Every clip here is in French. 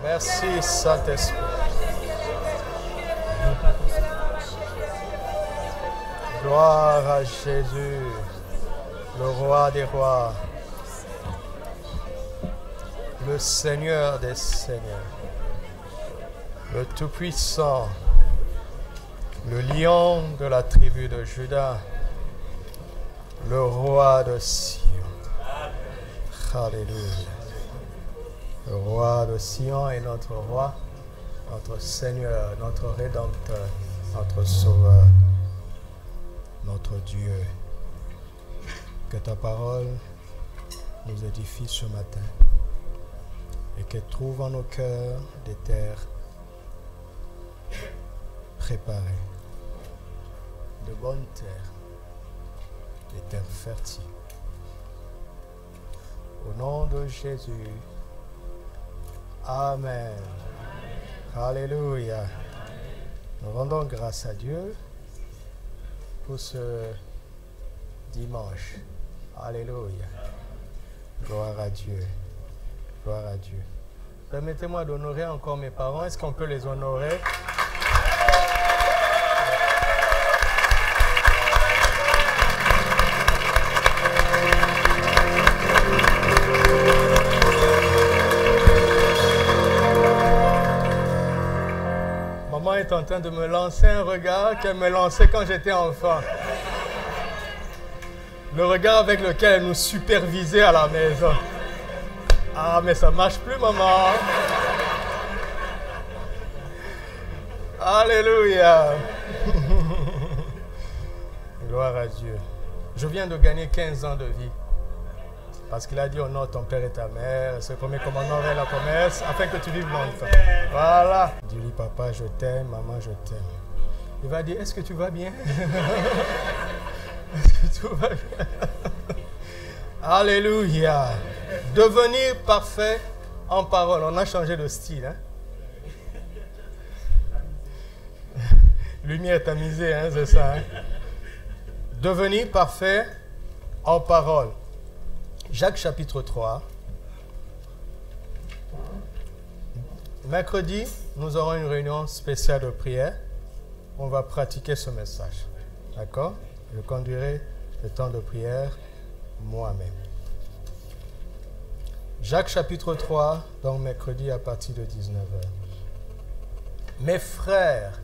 Merci, Saint-Esprit. Gloire à Jésus, le roi des rois, le Seigneur des seigneurs, le Tout-Puissant, le lion de la tribu de Juda, le roi de Sion. Alléluia. Le roi de Sion est notre roi, notre Seigneur, notre Rédempteur, notre Sauveur, notre Dieu. Que ta parole nous édifie ce matin et qu'elle trouve en nos cœurs des terres préparées, de bonnes terres, des terres fertiles. Au nom de Jésus, Amen. Alléluia. Nous rendons grâce à Dieu pour ce dimanche. Alléluia. Gloire à Dieu. Gloire à Dieu. Permettez-moi d'honorer encore mes parents. Est-ce qu'on peut les honorer? Maman est en train de me lancer un regard qu'elle me lançait quand j'étais enfant. Le regard avec lequel elle nous supervisait à la maison. Ah, mais ça ne marche plus, maman. Alléluia. Gloire à Dieu. Je viens de gagner 15 ans de vie. Parce qu'il a dit, honore ton père et ta mère. Ce premier commandement est la promesse, afin que tu vives longtemps. Voilà. Dis-lui, papa, je t'aime, maman, je t'aime. Il va dire, est-ce que tu vas bien? Est-ce que tout va bien? Alléluia. Devenir parfait en parole. On a changé de style. Hein? Lumière tamisée, hein, c'est ça. Hein? Devenir parfait en parole. Jacques chapitre 3. Mercredi, nous aurons une réunion spéciale de prière. On va pratiquer ce message. D'accord? Je conduirai le temps de prière moi-même. Jacques chapitre 3, donc mercredi à partir de 19h. Mes frères,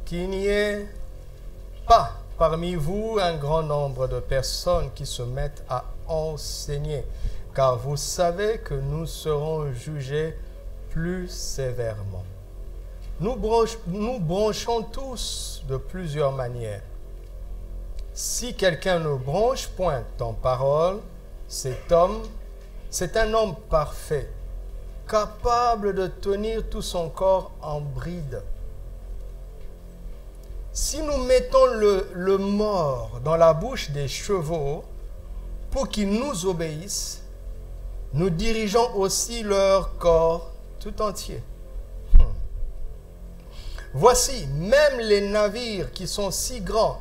qu'il n'y ait pas parmi vous un grand nombre de personnes qui se mettent à enseigner, car vous savez que nous serons jugés plus sévèrement. Nous bronchons tous de plusieurs manières. Si quelqu'un ne bronche point en parole, cet homme, c'est un homme parfait, capable de tenir tout son corps en bride. Si nous mettons le mors dans la bouche des chevaux pour qu'ils nous obéissent, nous dirigeons aussi leur corps tout entier. Voici, même les navires qui sont si grands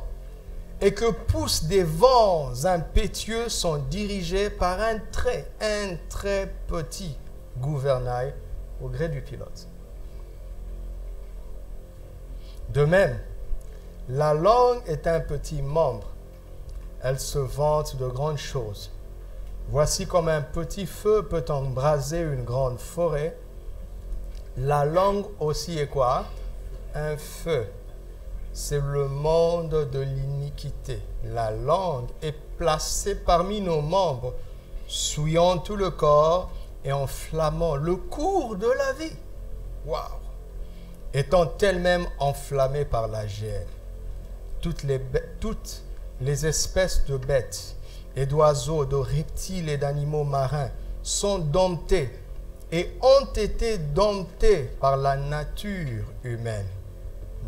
et que poussent des vents impétueux sont dirigés par un très petit gouvernail au gré du pilote. De même, la langue est un petit membre. Elle se vante de grandes choses. Voici comme un petit feu peut embraser une grande forêt. La langue aussi est quoi? Un feu. C'est le monde de l'iniquité. La langue est placée parmi nos membres, souillant tout le corps et enflammant le cours de la vie. Waouh! Étant elle-même enflammée par la gêne. Toutes les espèces de bêtes et d'oiseaux, de reptiles et d'animaux marins sont domptés et ont été domptés par la nature humaine.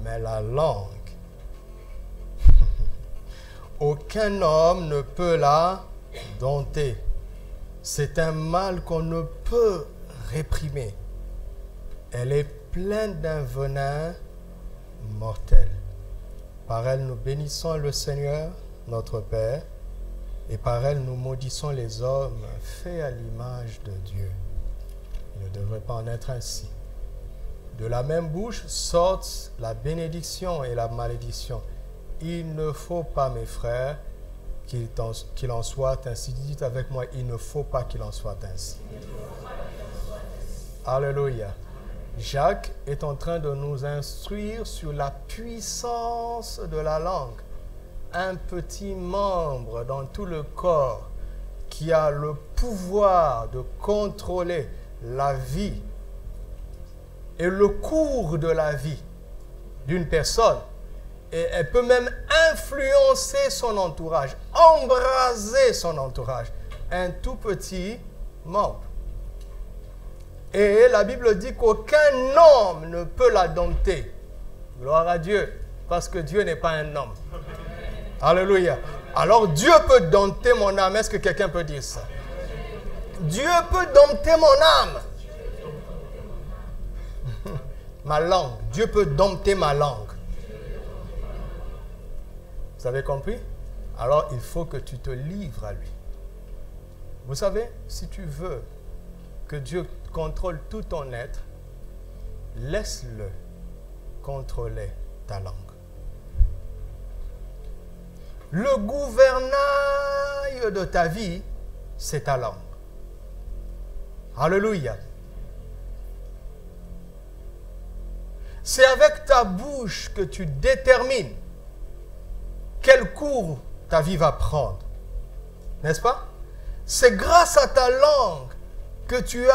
Mais la langue, aucun homme ne peut la dompter. C'est un mal qu'on ne peut réprimer. Elle est pleine d'un venin mortel. Par elle, nous bénissons le Seigneur, notre Père, et par elle, nous maudissons les hommes faits à l'image de Dieu. Il ne devrait pas en être ainsi. De la même bouche sortent la bénédiction et la malédiction. Il ne faut pas, mes frères, qu'il en soit ainsi. Dites avec moi, il ne faut pas qu'il en soit ainsi. Alléluia. Jacques est en train de nous instruire sur la puissance de la langue. Un petit membre dans tout le corps qui a le pouvoir de contrôler la vie et le cours de la vie d'une personne. Et elle peut même influencer son entourage, embraser son entourage. Un tout petit membre. Et la Bible dit qu'aucun homme ne peut la dompter. Gloire à Dieu, parce que Dieu n'est pas un homme. Alléluia. Alors Dieu peut dompter mon âme. Est-ce que quelqu'un peut dire ça? Dieu peut dompter mon âme. Ma langue. Dieu peut dompter ma langue. Vous avez compris? Alors il faut que tu te livres à lui. Vous savez, si tu veux que Dieu contrôle tout ton être, laisse-le contrôler ta langue. Le gouvernail de ta vie, c'est ta langue. Alléluia. C'est avec ta bouche que tu détermines quel cours ta vie va prendre. N'est-ce pas? C'est grâce à ta langue que tu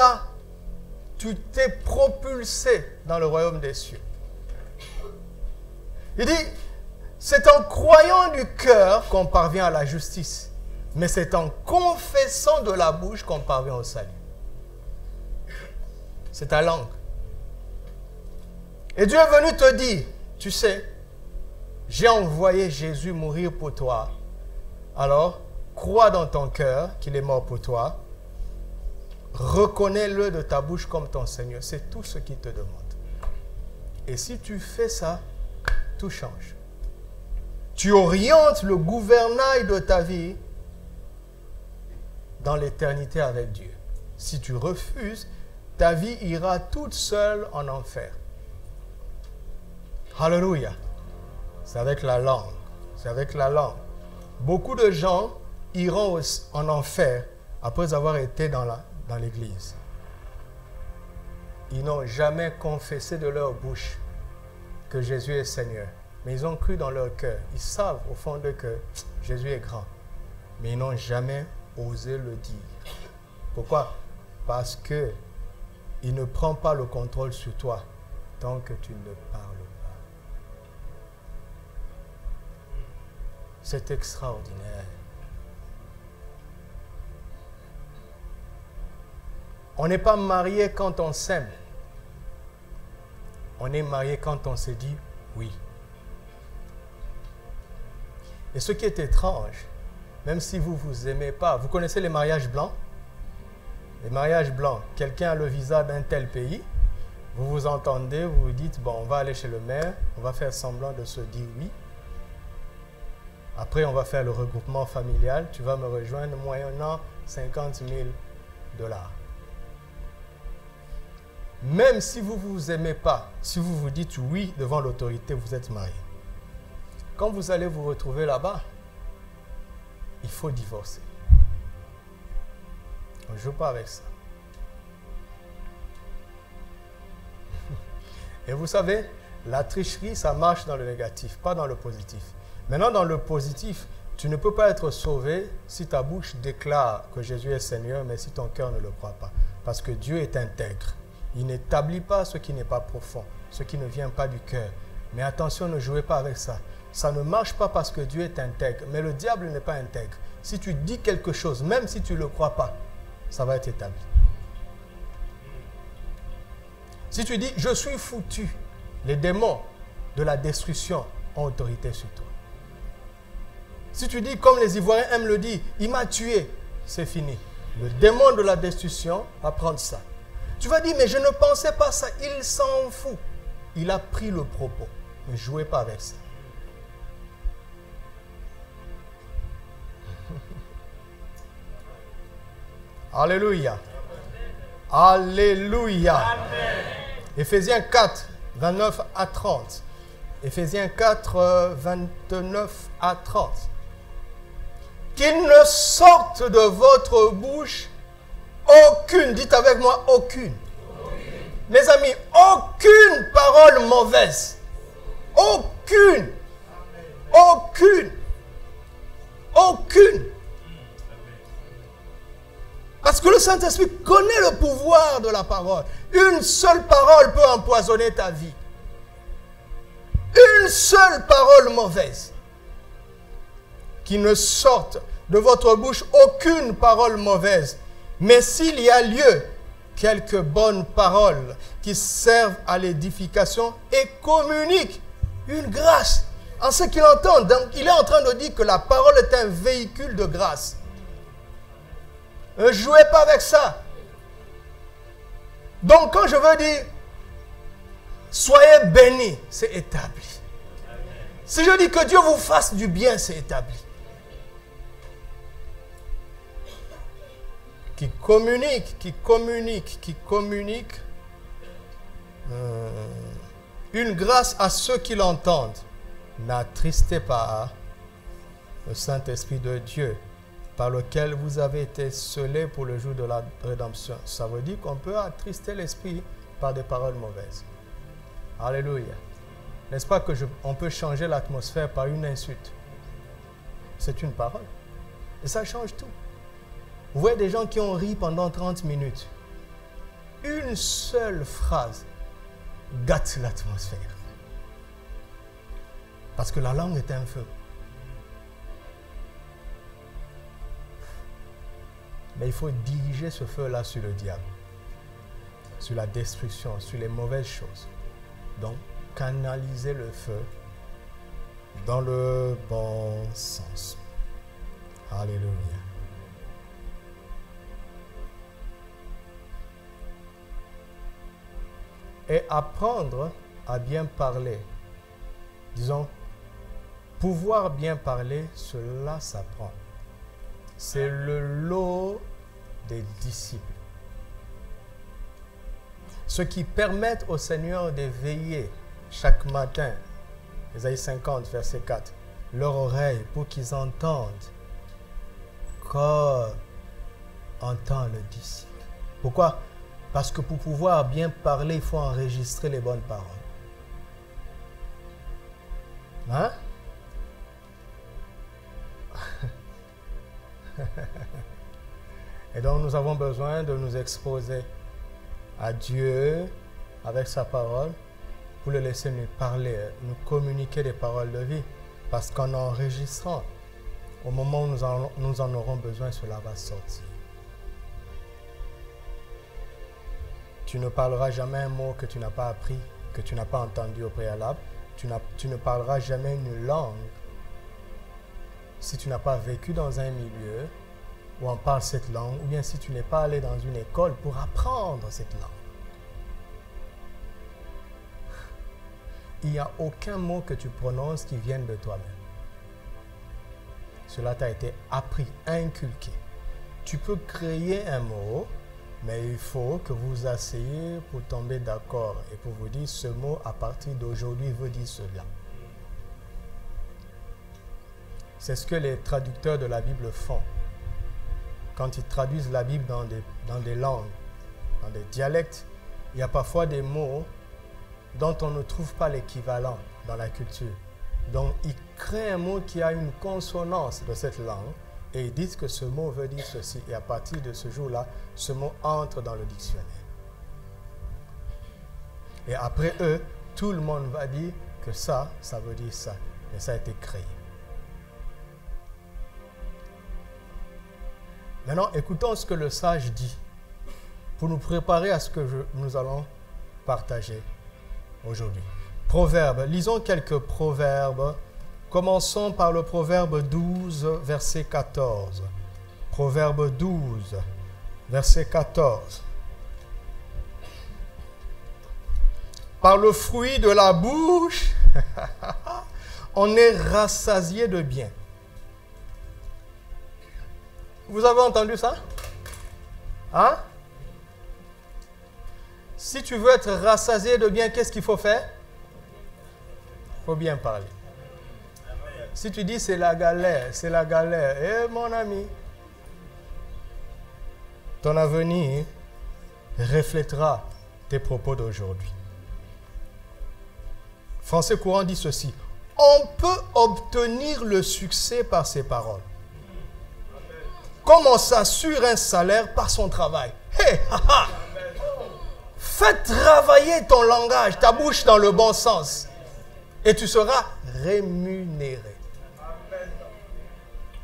t'es propulsé dans le royaume des cieux. Il dit, c'est en croyant du cœur qu'on parvient à la justice, mais c'est en confessant de la bouche qu'on parvient au salut. C'est ta langue. Et Dieu est venu te dire, tu sais, j'ai envoyé Jésus mourir pour toi. Alors, crois dans ton cœur qu'il est mort pour toi. Reconnais-le de ta bouche comme ton Seigneur. C'est tout ce qu'il te demande. Et si tu fais ça, tout change. Tu orientes le gouvernail de ta vie dans l'éternité avec Dieu. Si tu refuses, ta vie ira toute seule en enfer. Alléluia. C'est avec la langue. C'est avec la langue. Beaucoup de gens iront en enfer après avoir été dans l'église. Ils n'ont jamais confessé de leur bouche que Jésus est Seigneur. Mais ils ont cru dans leur cœur. Ils savent au fond d'eux que Jésus est grand. Mais ils n'ont jamais osé le dire. Pourquoi? Parce que il ne prend pas le contrôle sur toi tant que tu ne parles pas. C'est extraordinaire. On n'est pas marié quand on s'aime. On est marié quand on se dit oui. Et ce qui est étrange, même si vous ne vous aimez pas, vous connaissez les mariages blancs? Les mariages blancs, quelqu'un a le visa d'un tel pays, vous vous entendez, vous vous dites, bon, on va aller chez le maire, on va faire semblant de se dire oui. Après, on va faire le regroupement familial, tu vas me rejoindre moyennant 50 000 $. Même si vous ne vous aimez pas, si vous vous dites oui devant l'autorité, vous êtes marié. Quand vous allez vous retrouver là-bas, il faut divorcer. On ne joue pas avec ça. Et vous savez, la tricherie, ça marche dans le négatif, pas dans le positif. Maintenant, dans le positif, tu ne peux pas être sauvé si ta bouche déclare que Jésus est Seigneur, mais si ton cœur ne le croit pas. Parce que Dieu est intègre. Il n'établit pas ce qui n'est pas profond, ce qui ne vient pas du cœur. Mais attention, ne jouez pas avec ça. Ça ne marche pas parce que Dieu est intègre, mais le diable n'est pas intègre. Si tu dis quelque chose, même si tu ne le crois pas, ça va être établi. Si tu dis, je suis foutu, les démons de la destruction ont autorité sur toi. Si tu dis, comme les Ivoiriens aiment le dire, il m'a tué, c'est fini. Le démon de la destruction va prendre ça. Tu vas dire, mais je ne pensais pas ça, il s'en fout. Il a pris le propos. Ne jouez pas avec ça. Alléluia. Alléluia. Éphésiens 4, 29 à 30. Éphésiens 4, 29 à 30. Qu'il ne sorte de votre bouche aucune, dites avec moi, aucune. Mes amis, aucune parole mauvaise. Aucune. Aucune. Aucune. Parce que le Saint-Esprit connaît le pouvoir de la parole. Une seule parole peut empoisonner ta vie. Une seule parole mauvaise. Qu'il ne sorte de votre bouche aucune parole mauvaise. Mais s'il y a lieu, quelques bonnes paroles qui servent à l'édification et communiquent une grâce en ce qu'il entend. Donc, il est en train de dire que la parole est un véhicule de grâce. Ne jouez pas avec ça. Donc, quand je veux dire soyez bénis, c'est établi. Si je dis que Dieu vous fasse du bien, c'est établi. Qui communique une grâce à ceux qui l'entendent. N'attristez pas le Saint-Esprit de Dieu par lequel vous avez été scellés pour le jour de la rédemption. Ça veut dire qu'on peut attrister l'Esprit par des paroles mauvaises. Alléluia. N'est-ce pas qu'on peut changer l'atmosphère par une insulte? C'est une parole. Et ça change tout. Vous voyez des gens qui ont ri pendant 30 minutes. Une seule phrase gâte l'atmosphère. Parce que la langue est un feu. Mais il faut diriger ce feu-là sur le diable, sur la destruction, sur les mauvaises choses. Donc, canaliser le feu dans le bon sens. Alléluia. Et apprendre à bien parler. Disons, pouvoir bien parler, cela s'apprend. C'est le lot des disciples. Ceux qui permettent au Seigneur de veiller chaque matin, Ésaïe 50, verset 4, leur oreille pour qu'ils entendent comme entend le disciple. Pourquoi? Parce que pour pouvoir bien parler, il faut enregistrer les bonnes paroles. Hein? Et donc nous avons besoin de nous exposer à Dieu avec sa parole pour le laisser nous parler, nous communiquer des paroles de vie. Parce qu'en enregistrant, au moment où nous en aurons besoin, cela va sortir. Tu ne parleras jamais un mot que tu n'as pas appris, que tu n'as pas entendu au préalable. Tu ne parleras jamais une langue si tu n'as pas vécu dans un milieu où on parle cette langue, ou bien si tu n'es pas allé dans une école pour apprendre cette langue. Il n'y a aucun mot que tu prononces qui vienne de toi-même. Cela t'a été appris, inculqué. Tu peux créer un mot, mais il faut que vous vous asseyez pour tomber d'accord et pour vous dire ce mot à partir d'aujourd'hui veut dire cela. C'est ce que les traducteurs de la Bible font. Quand ils traduisent la Bible dans des langues, dans des dialectes, il y a parfois des mots dont on ne trouve pas l'équivalent dans la culture. Donc, ils créent un mot qui a une consonance de cette langue et ils disent que ce mot veut dire ceci. Et à partir de ce jour-là, ce mot entre dans le dictionnaire. Et après eux, tout le monde va dire que ça veut dire ça. Et ça a été créé. Maintenant, écoutons ce que le sage dit pour nous préparer à ce que nous allons partager aujourd'hui. Proverbes. Lisons quelques proverbes. Commençons par le proverbe 12, verset 14. Proverbe 12, verset 14. Par le fruit de la bouche, on est rassasié de bien. Vous avez entendu ça? Hein? Si tu veux être rassasié de bien, qu'est-ce qu'il faut faire? Il faut bien parler. Si tu dis c'est la galère, eh mon ami, ton avenir reflètera tes propos d'aujourd'hui. Français courant dit ceci: on peut obtenir le succès par ses paroles, comme on s'assure un salaire par son travail. Hey, haha. Fais travailler ton langage, ta bouche dans le bon sens, et tu seras rémunéré.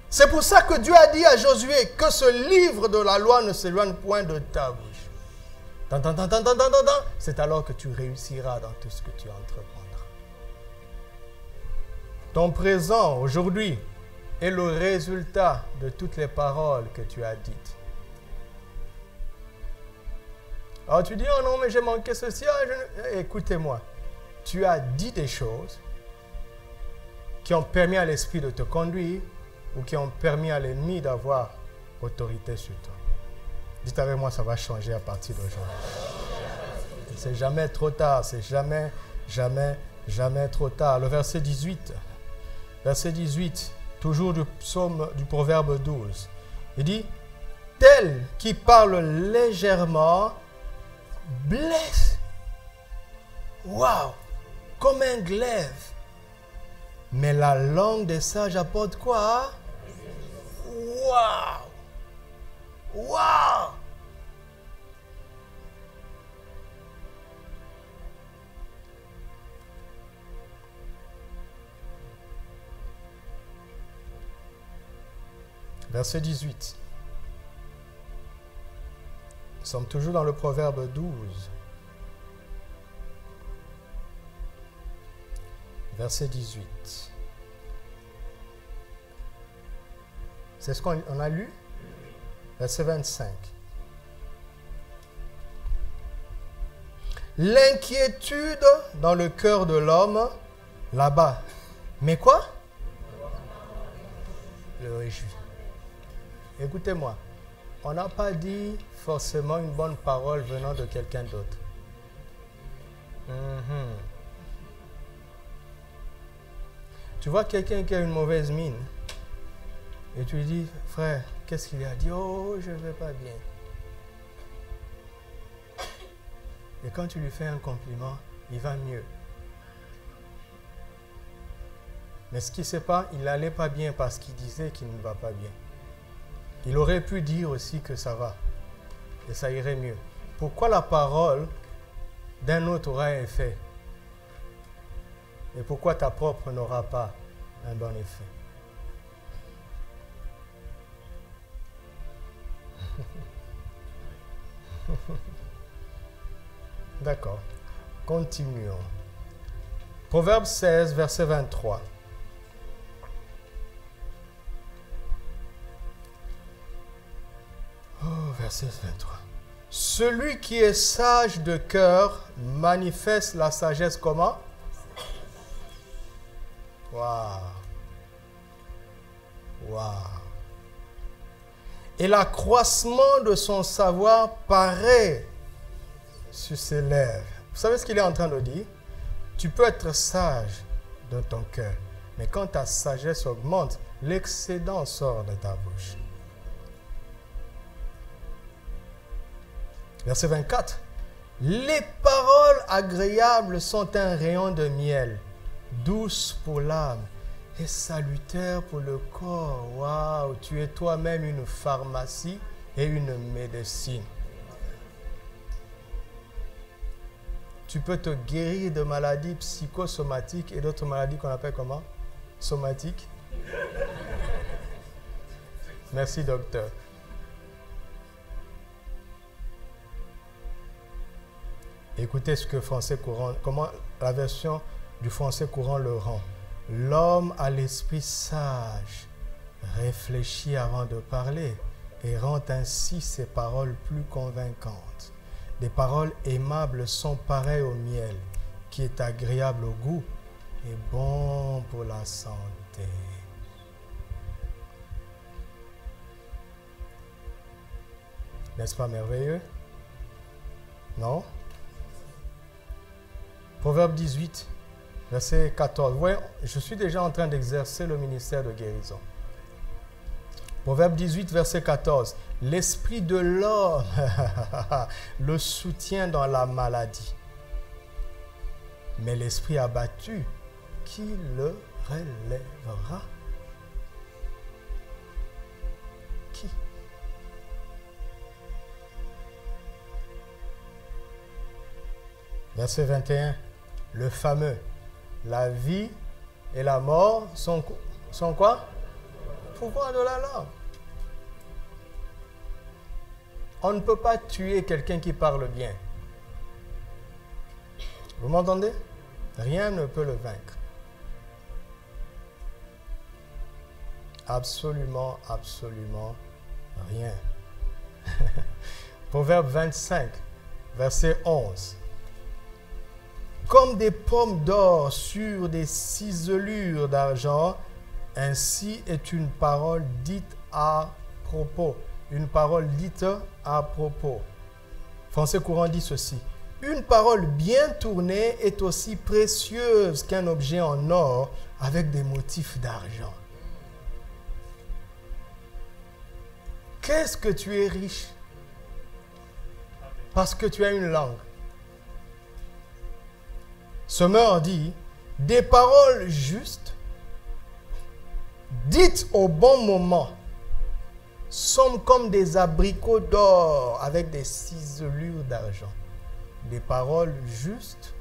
C'est pour ça que Dieu a dit à Josué que ce livre de la loi ne s'éloigne point de ta bouche. C'est alors que tu réussiras dans tout ce que tu entreprendras. Ton présent, aujourd'hui, est le résultat de toutes les paroles que tu as dites. Alors tu dis, oh non, mais j'ai manqué ceci. Écoutez-moi, tu as dit des choses qui ont permis à l'esprit de te conduire ou qui ont permis à l'ennemi d'avoir autorité sur toi. Dites avec moi, ça va changer à partir d'aujourd'hui. C'est jamais trop tard, c'est jamais trop tard. Le verset 18, toujours du psaume du proverbe 12. Il dit, tel qui parle légèrement blesse. Waouh, comme un glaive. Mais la langue des sages apporte quoi? Waouh! Waouh! Verset 18. Nous sommes toujours dans le proverbe 12. Verset 18. C'est ce qu'on a lu? Verset 25. L'inquiétude dans le cœur de l'homme, là-bas. Mais quoi? Le réjouit. Écoutez-moi, on n'a pas dit forcément une bonne parole venant de quelqu'un d'autre. Tu vois quelqu'un qui a une mauvaise mine et tu lui dis, frère, qu'est-ce qu'il a dit? Oh, je ne vais pas bien. Et quand tu lui fais un compliment, il va mieux. Mais ce qui ne sait pas, il n'allait pas bien parce qu'il disait qu'il ne va pas bien. Il aurait pu dire aussi que ça va et ça irait mieux. Pourquoi la parole d'un autre aura un effet et pourquoi ta propre n'aura pas un bon effet? D'accord. Continuons. Proverbe 16, verset 23. Oh, verset 23. Celui qui est sage de cœur manifeste la sagesse comment? Waouh! Waouh! Et l'accroissement de son savoir paraît sur ses lèvres. Vous savez ce qu'il est en train de dire? Tu peux être sage dans ton cœur, mais quand ta sagesse augmente, l'excédent sort de ta bouche. Verset 24. Les paroles agréables sont un rayon de miel, douce pour l'âme et salutaire pour le corps. Waouh, tu es toi-même une pharmacie et une médecine. Tu peux te guérir de maladies psychosomatiques et d'autres maladies qu'on appelle comment? Somatiques. Merci, docteur. Écoutez ce que français courant, comment la version du français courant le rend. L'homme à l'esprit sage réfléchit avant de parler et rend ainsi ses paroles plus convaincantes. Des paroles aimables sont pareilles au miel, qui est agréable au goût et bon pour la santé. N'est-ce pas merveilleux? Non? Proverbe 18, verset 14. Vous voyez, je suis déjà en train d'exercer le ministère de guérison. Proverbe 18, verset 14. L'esprit de l'homme le soutient dans la maladie. Mais l'esprit abattu, qui le relèvera? Qui? Verset 21. Le fameux. La vie et la mort sont quoi? Pouvoir de la langue. On ne peut pas tuer quelqu'un qui parle bien. Vous m'entendez? Rien ne peut le vaincre. Absolument, absolument rien. Proverbe 25, verset 11. Comme des pommes d'or sur des ciselures d'argent, ainsi est une parole dite à propos. Une parole dite à propos. Français courant dit ceci. Une parole bien tournée est aussi précieuse qu'un objet en or avec des motifs d'argent. Qu'est-ce que tu es riche? Parce que tu as une langue. Semeur dit, des paroles justes, dites au bon moment, sont comme des abricots d'or avec des ciselures d'argent. Des paroles justes,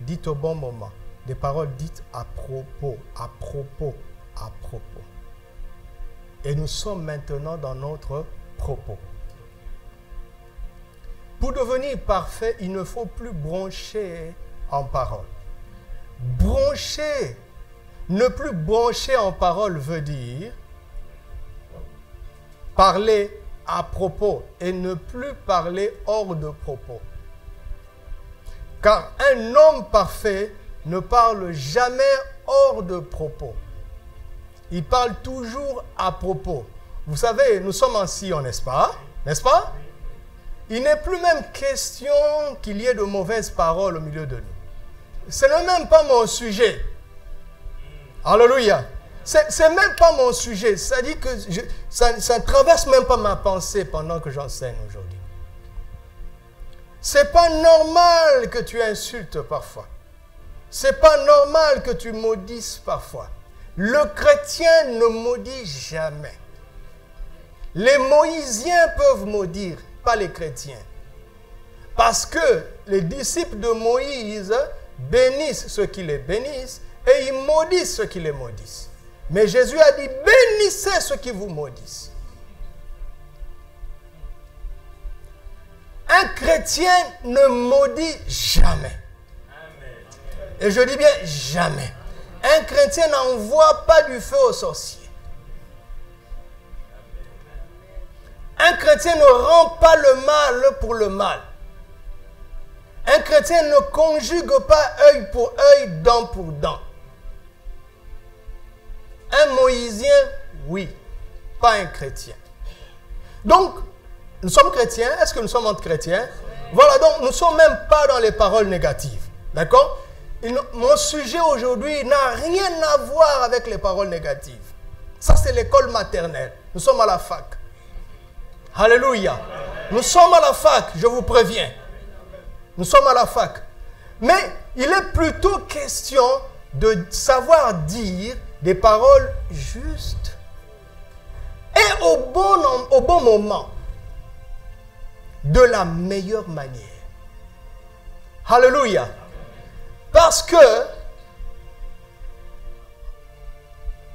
dites au bon moment. Des paroles dites à propos, à propos, à propos. Et nous sommes maintenant dans notre propos. Pour devenir parfait, il ne faut plus broncher en parole. Broncher, ne plus broncher en parole veut dire parler à propos et ne plus parler hors de propos. Car un homme parfait ne parle jamais hors de propos. Il parle toujours à propos. Vous savez, nous sommes en Sion, n'est-ce pas? N'est-ce pas? Il n'est plus même question qu'il y ait de mauvaises paroles au milieu de nous. Ce n'est même pas mon sujet. Alléluia. C'est même pas mon sujet. C'est-à-dire que ça ne traverse même pas ma pensée pendant que j'enseigne aujourd'hui. C'est pas normal que tu insultes parfois. C'est pas normal que tu maudisses parfois. Le chrétien ne maudit jamais. Les Moïsiens peuvent maudire, pas les chrétiens. Parce que les disciples de Moïse bénissent ceux qui les bénissent et ils maudissent ceux qui les maudissent. Mais Jésus a dit, bénissez ceux qui vous maudissent. Un chrétien ne maudit jamais. Et je dis bien jamais. Un chrétien n'envoie pas du feu aux sorciers. Un chrétien ne rend pas le mal pour le mal. Un chrétien ne conjugue pas œil pour œil, dent pour dent. Un Moïsien, oui, pas un chrétien. Donc, nous sommes chrétiens. Est-ce que nous sommes entre chrétiens? Voilà, donc nous ne sommes même pas dans les paroles négatives. D'accord? Mon sujet aujourd'hui n'a rien à voir avec les paroles négatives. Ça, c'est l'école maternelle. Nous sommes à la fac. Alléluia. Nous sommes à la fac, je vous préviens. Nous sommes à la fac. Mais il est plutôt question de savoir dire des paroles justes et au bon moment, de la meilleure manière. Alléluia. Parce que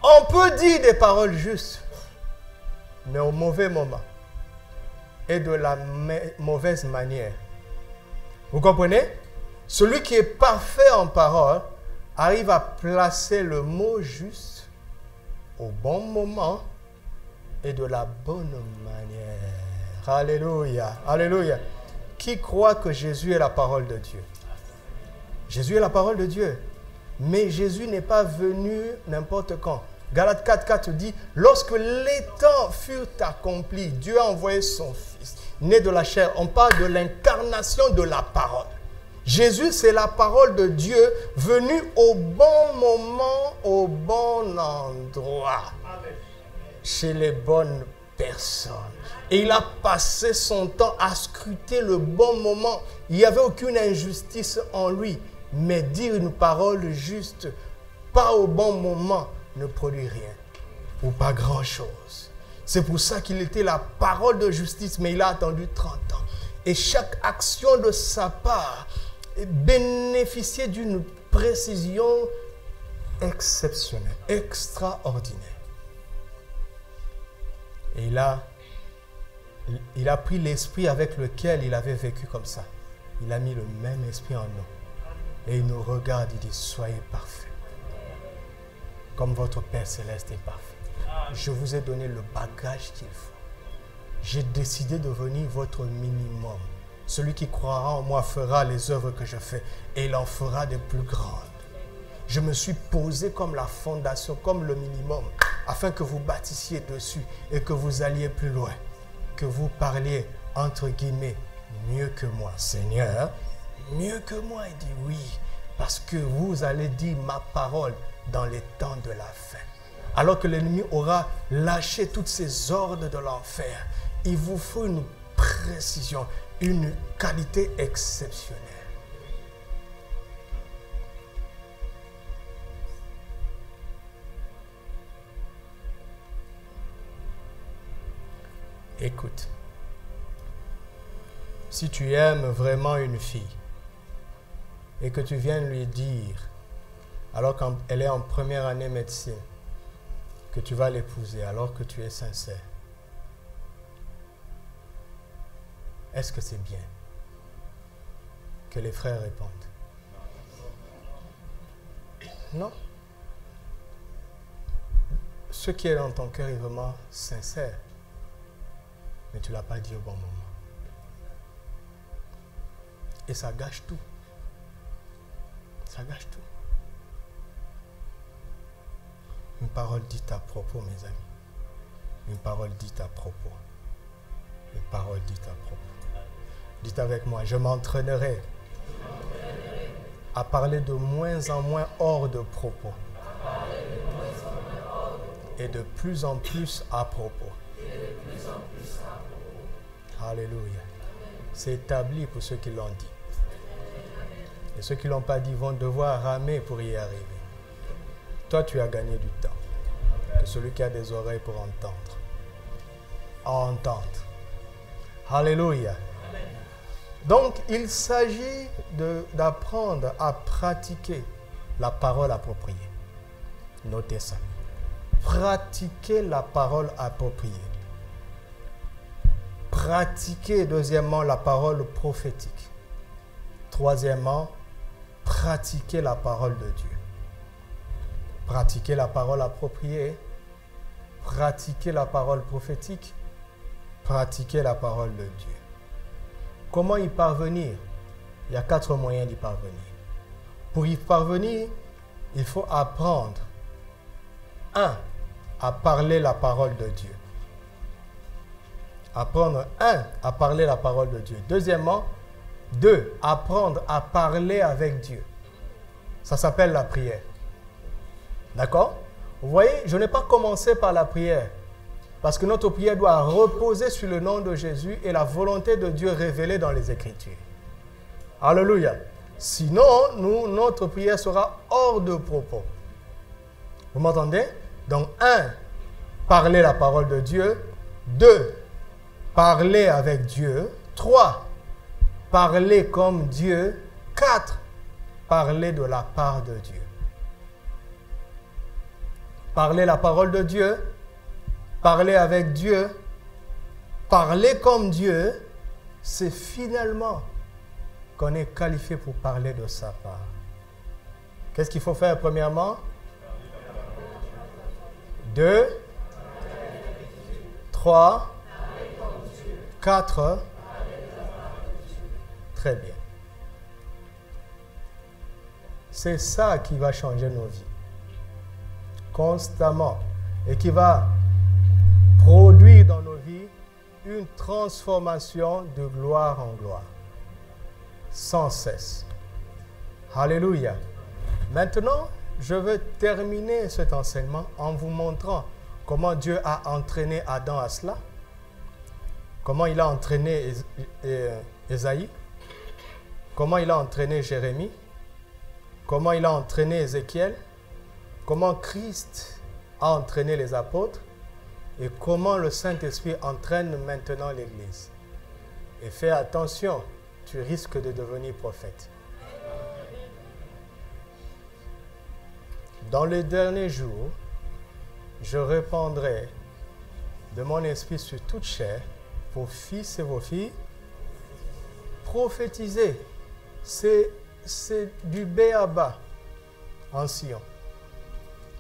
on peut dire des paroles justes, mais au mauvais moment et de la mauvaise manière. Vous comprenez? Celui qui est parfait en parole arrive à placer le mot juste au bon moment et de la bonne manière. Alléluia. Alléluia. Qui croit que Jésus est la parole de Dieu? Jésus est la parole de Dieu. Mais Jésus n'est pas venu n'importe quand. Galates 4:4 dit, lorsque les temps furent accomplis, Dieu a envoyé son Fils, né de la chair. On parle de l'incarnation de la parole. Jésus, c'est la parole de Dieu venue au bon moment, au bon endroit, chez les bonnes personnes. Et il a passé son temps à scruter le bon moment. Il n'y avait aucune injustice en lui. Mais dire une parole juste, pas au bon moment, ne produit rien. Ou pas grand-chose. C'est pour ça qu'il était la parole de justice, mais il a attendu 30 ans. Et chaque action de sa part bénéficiait d'une précision exceptionnelle, extraordinaire. Et il a pris l'esprit avec lequel il avait vécu comme ça. Il a mis le même esprit en nous. Et il nous regarde, il dit, soyez parfaits. Comme votre Père Céleste est parfait. Je vous ai donné le bagage qu'il faut. J'ai décidé de devenir votre minimum. Celui qui croira en moi fera les œuvres que je fais et il en fera des plus grandes. Je me suis posé comme la fondation, comme le minimum, afin que vous bâtissiez dessus et que vous alliez plus loin. Que vous parliez, entre guillemets, mieux que moi. Seigneur, mieux que moi. Il dit oui, parce que vous allez dire ma parole dans les temps de la fin. Alors que l'ennemi aura lâché toutes ces ordres de l'enfer, il vous faut une précision, une qualité exceptionnelle. Écoute, si tu aimes vraiment une fille et que tu viens lui dire, alors qu'elle est en première année médecine, que tu vas l'épouser alors que tu es sincère, est-ce que c'est bien que les frères répondent? Non. Ce qui est dans ton cœur est vraiment sincère, mais tu ne l'as pas dit au bon moment. Et ça gâche tout. Ça gâche tout. Une parole dite à propos, mes amis. Une parole dite à propos. Une parole dite à propos. Dites avec moi, je m'entraînerai à parler de moins en moins hors de propos. Et de plus en plus à propos. Alléluia. C'est établi pour ceux qui l'ont dit. Et ceux qui ne l'ont pas dit vont devoir ramer pour y arriver. Toi, tu as gagné du temps. Que celui qui a des oreilles pour entendre. Alléluia. Donc, il s'agit d'apprendre à pratiquer la parole appropriée. Notez ça. Pratiquer la parole appropriée. Pratiquer, deuxièmement, la parole prophétique. Troisièmement, pratiquer la parole de Dieu. Pratiquer la parole appropriée, pratiquer la parole prophétique, pratiquer la parole de Dieu. Comment y parvenir? Il y a 4 moyens d'y parvenir. Pour y parvenir, il faut apprendre. 1. À parler la parole de Dieu. Apprendre, 1. À parler la parole de Dieu. Deuxièmement, 2. Apprendre à parler avec Dieu. Ça s'appelle la prière. D'accord? Vous voyez, je n'ai pas commencé par la prière. Parce que notre prière doit reposer sur le nom de Jésus et la volonté de Dieu révélée dans les Écritures. Alléluia. Sinon, notre prière sera hors de propos. Vous m'entendez? Donc, 1. Parler la parole de Dieu. 2. Parler avec Dieu. 3. Parler comme Dieu. 4. Parler de la part de Dieu. Parler la parole de Dieu, parler avec Dieu, parler comme Dieu, c'est finalement qu'on est qualifié pour parler de sa part. Qu'est-ce qu'il faut faire premièrement? 2, 3, 4. Très bien. C'est ça qui va changer nos vies. Constamment. Et qui va produire dans nos vies une transformation de gloire en gloire. Sans cesse. Alléluia. Maintenant, je veux terminer cet enseignement en vous montrant comment Dieu a entraîné Adam à cela, comment il a entraîné Ésaïe, comment il a entraîné Jérémie, comment il a entraîné Ézéchiel, comment Christ a entraîné les apôtres et comment le Saint-Esprit entraîne maintenant l'Église. Et fais attention, tu risques de devenir prophète. Dans les derniers jours, je répandrai de mon esprit sur toute chair, vos fils et vos filles, prophétiser. C'est du b.a.-ba en Sion.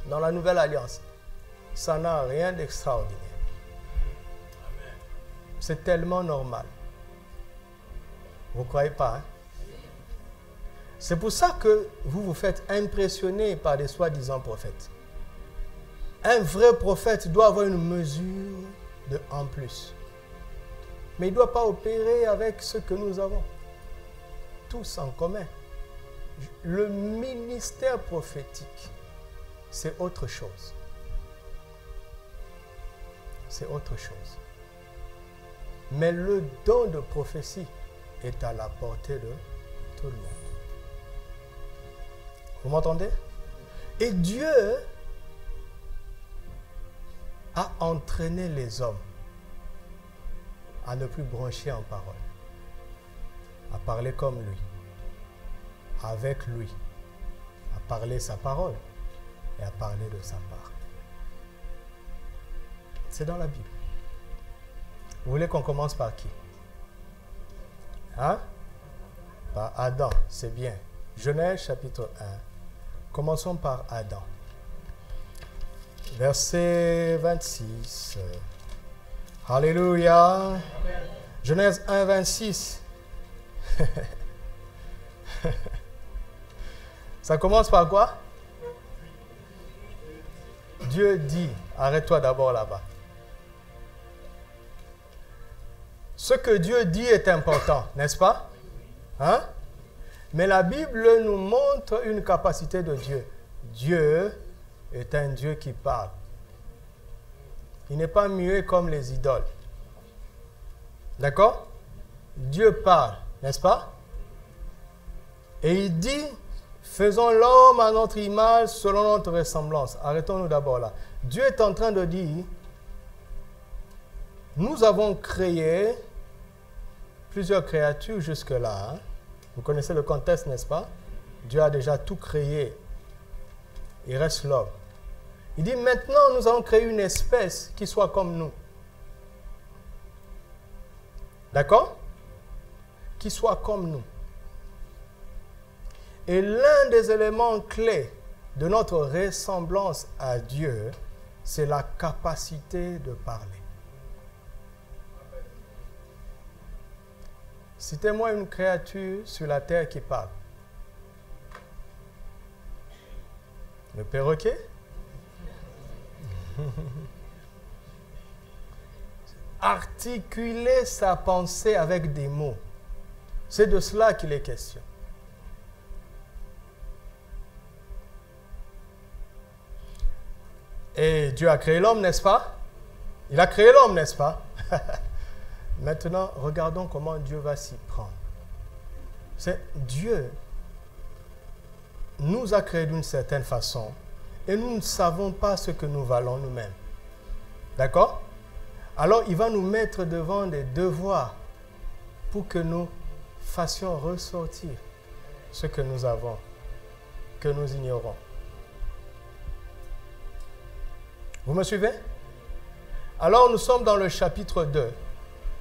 Dans la Nouvelle Alliance, ça n'a rien d'extraordinaire. C'est tellement normal. Vous ne croyez pas, hein? C'est pour ça que vous vous faites impressionner par des soi-disant prophètes. Un vrai prophète doit avoir une mesure de en plus. Mais il ne doit pas opérer avec ce que nous avons. Tous en commun. Le ministère prophétique, c'est autre chose. C'est autre chose. Mais le don de prophétie est à la portée de tout le monde. Vous m'entendez? Et Dieu a entraîné les hommes à ne plus broncher en parole, à parler comme lui, avec lui, à parler sa parole et à parler de sa part. C'est dans la Bible. Vous voulez qu'on commence par qui? Hein? Par Adam, c'est bien. Genèse chapitre 1. Commençons par Adam. Verset 26. Alléluia. Amen. Genèse 1, 26. Ça commence par quoi? Dieu dit. Arrête-toi d'abord là-bas. Ce que Dieu dit est important, n'est-ce pas? Hein? Mais la Bible nous montre une capacité de Dieu. Dieu est un Dieu qui parle. Il n'est pas muet comme les idoles. D'accord? Dieu parle, n'est-ce pas? Et il dit, faisons l'homme à notre image selon notre ressemblance. Arrêtons-nous d'abord là. Dieu est en train de dire, nous avons créé plusieurs créatures jusque-là. Hein? Vous connaissez le contexte, n'est-ce pas? Dieu a déjà tout créé. Il reste l'homme. Il dit, maintenant, nous allons créer une espèce qui soit comme nous. D'accord? Qui soit comme nous. Et l'un des éléments clés de notre ressemblance à Dieu, c'est la capacité de parler. Citez-moi une créature sur la terre qui parle. Le perroquet? Articuler sa pensée avec des mots. C'est de cela qu'il est question. Et Dieu a créé l'homme, n'est-ce pas? Il a créé l'homme, n'est-ce pas? Maintenant, regardons comment Dieu va s'y prendre. C'est Dieu nous a créés d'une certaine façon et nous ne savons pas ce que nous valons nous-mêmes. D'accord? Alors, il va nous mettre devant des devoirs pour que nous fassions ressortir ce que nous avons, que nous ignorons. Vous me suivez? Alors, nous sommes dans le chapitre 2.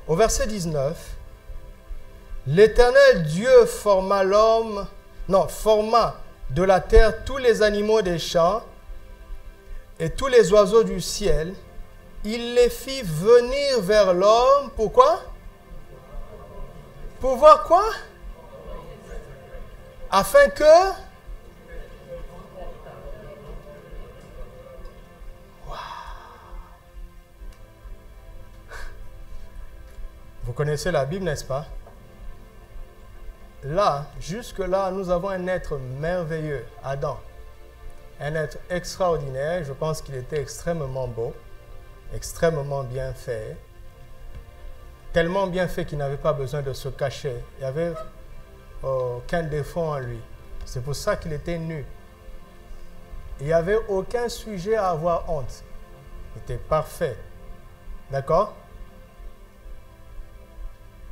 Au verset 19, l'Éternel Dieu forma de la terre tous les animaux des champs et tous les oiseaux du ciel. Il les fit venir vers l'homme. Pourquoi? Pour voir quoi? Afin que... Vous connaissez la Bible, n'est-ce pas? là, jusque-là, nous avons un être merveilleux, Adam. Un être extraordinaire. Je pense qu'il était extrêmement beau, extrêmement bien fait. Tellement bien fait qu'il n'avait pas besoin de se cacher. Il n'y avait aucun défaut en lui. C'est pour ça qu'il était nu. Il n'y avait aucun sujet à avoir honte. Il était parfait. D'accord?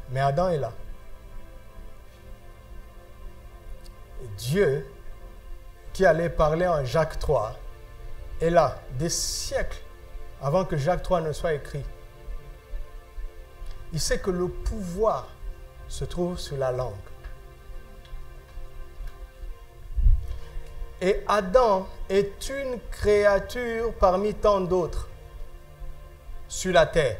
Mais Adam est là. Et Dieu, qui allait parler en Jacques 3, est là, des siècles avant que Jacques 3 ne soit écrit. Il sait que le pouvoir se trouve sur la langue. Et Adam est une créature parmi tant d'autres sur la terre.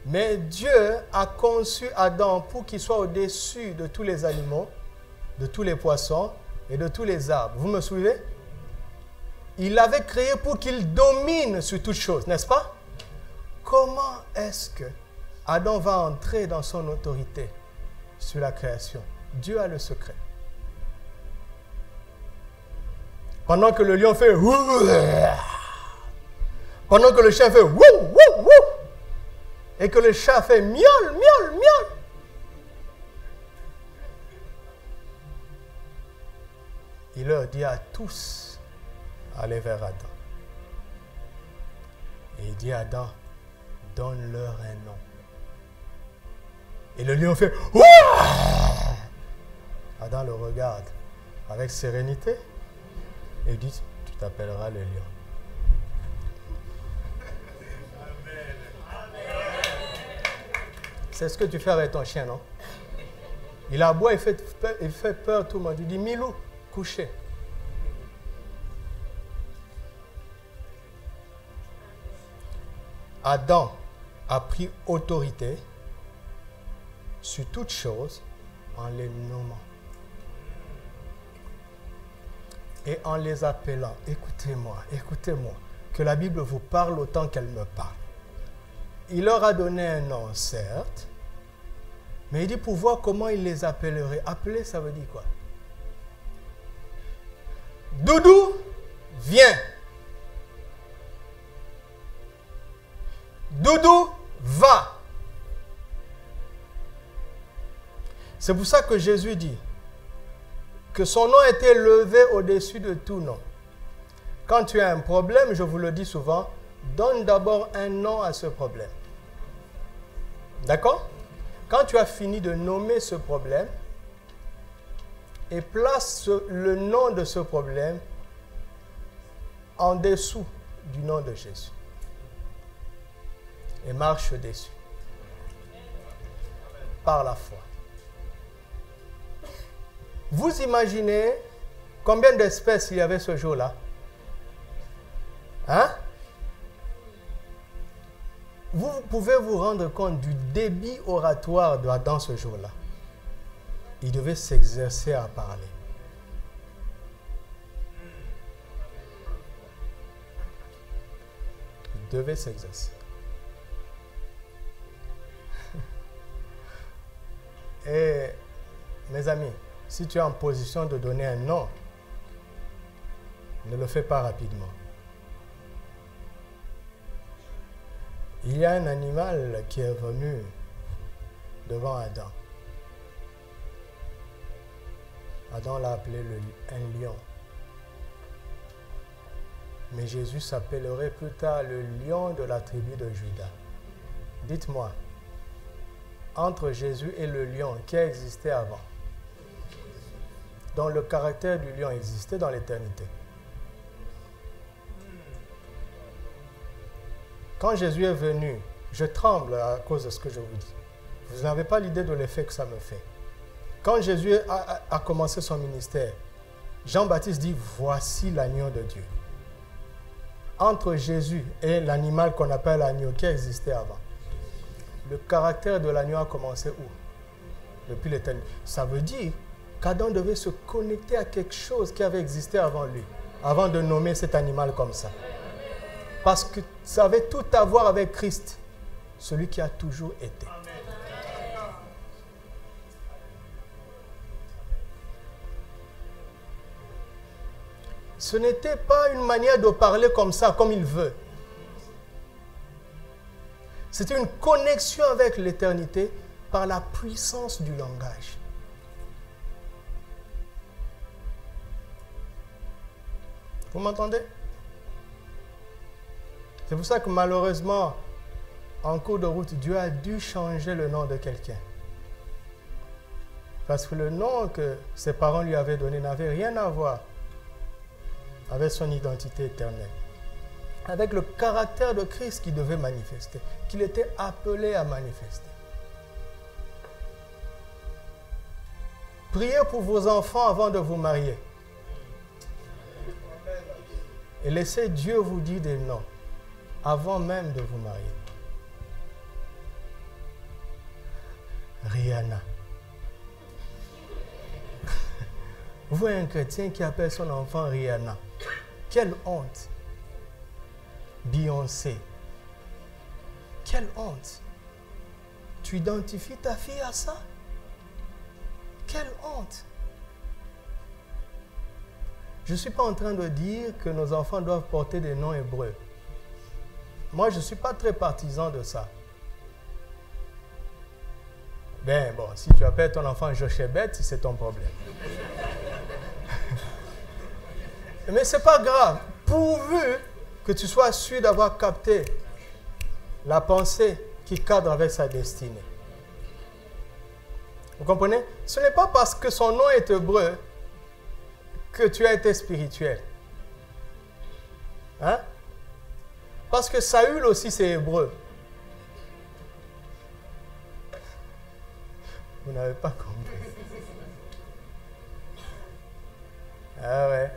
Mais Dieu a conçu Adam pour qu'il soit au-dessus de tous les animaux, de tous les poissons et de tous les arbres. Vous me suivez? Il l'avait créé pour qu'il domine sur toutes choses, n'est-ce pas? Comment est-ce que Adam va entrer dans son autorité sur la création? Dieu a le secret. Pendant que le lion fait pendant que le chien fait et que le chat fait miaule, miaule, miaule. Il leur dit à tous, allez vers Adam. Et il dit à Adam, donne-leur un nom. Et le lion fait ouah! Adam le regarde avec sérénité et dit, tu t'appelleras le lion. C'est ce que tu fais avec ton chien, non? Il aboie, il fait peur tout le monde. Tu dis, Milou, couchez. Adam a pris autorité sur toutes choses en les nommant et en les appelant. Écoutez-moi, écoutez-moi, que la Bible vous parle autant qu'elle me parle. Il leur a donné un nom, certes, mais il dit pour voir comment il les appellerait. Appeler, ça veut dire quoi? Doudou, viens. Doudou, va. C'est pour ça que Jésus dit que son nom est élevé au-dessus de tout nom. Quand tu as un problème, je vous le dis souvent, donne d'abord un nom à ce problème. D'accord? Quand tu as fini de nommer ce problème, et place le nom de ce problème en dessous du nom de Jésus. Et marche dessus. Par la foi. Vous imaginez combien d'espèces il y avait ce jour-là? Hein? Vous pouvez vous rendre compte du débit oratoire dans ce jour-là. Il devait s'exercer à parler. Il devait s'exercer. Et mes amis, si tu es en position de donner un nom, ne le fais pas rapidement. Il y a un animal qui est venu devant Adam. Adam l'a appelé un lion. Mais Jésus s'appellerait plus tard le lion de la tribu de Juda. Dites-moi, entre Jésus et le lion, qui a existé avant? Donc le caractère du lion existait dans l'éternité. Quand Jésus est venu, je tremble à cause de ce que je vous dis. Vous n'avez pas l'idée de l'effet que ça me fait. Quand Jésus a commencé son ministère, Jean-Baptiste dit, voici l'agneau de Dieu. Entre Jésus et l'animal qu'on appelle l'agneau, qui existait avant, le caractère de l'agneau a commencé où? Depuis l'éternité. Ça veut dire qu'Adam devait se connecter à quelque chose qui avait existé avant lui, avant de nommer cet animal comme ça. Parce que ça avait tout à voir avec Christ, celui qui a toujours été. ce n'était pas une manière de parler comme ça, comme il veut. C'était une connexion avec l'éternité par la puissance du langage. Vous m'entendez? C'est pour ça que malheureusement, en cours de route, Dieu a dû changer le nom de quelqu'un. Parce que le nom que ses parents lui avaient donné n'avait rien à voir avec son identité éternelle, avec le caractère de Christ qu'il devait manifester, qu'il était appelé à manifester. Priez pour vos enfants avant de vous marier. Et laissez Dieu vous dire des noms avant même de vous marier. Rihanna. Vous voyez un chrétien qui appelle son enfant Rihanna. Quelle honte. Beyoncé. Quelle honte. Tu identifies ta fille à ça? Quelle honte. Je ne suis pas en train de dire que nos enfants doivent porter des noms hébreux. Moi, je ne suis pas très partisan de ça. Ben bon, si tu appelles ton enfant Jochebed, c'est ton problème. Mais ce n'est pas grave, pourvu que tu sois sûr d'avoir capté la pensée qui cadre avec sa destinée. Vous comprenez? Ce n'est pas parce que son nom est hébreu que tu as été spirituel. Hein? Parce que Saül aussi c'est hébreu. Vous n'avez pas compris. Ah ouais.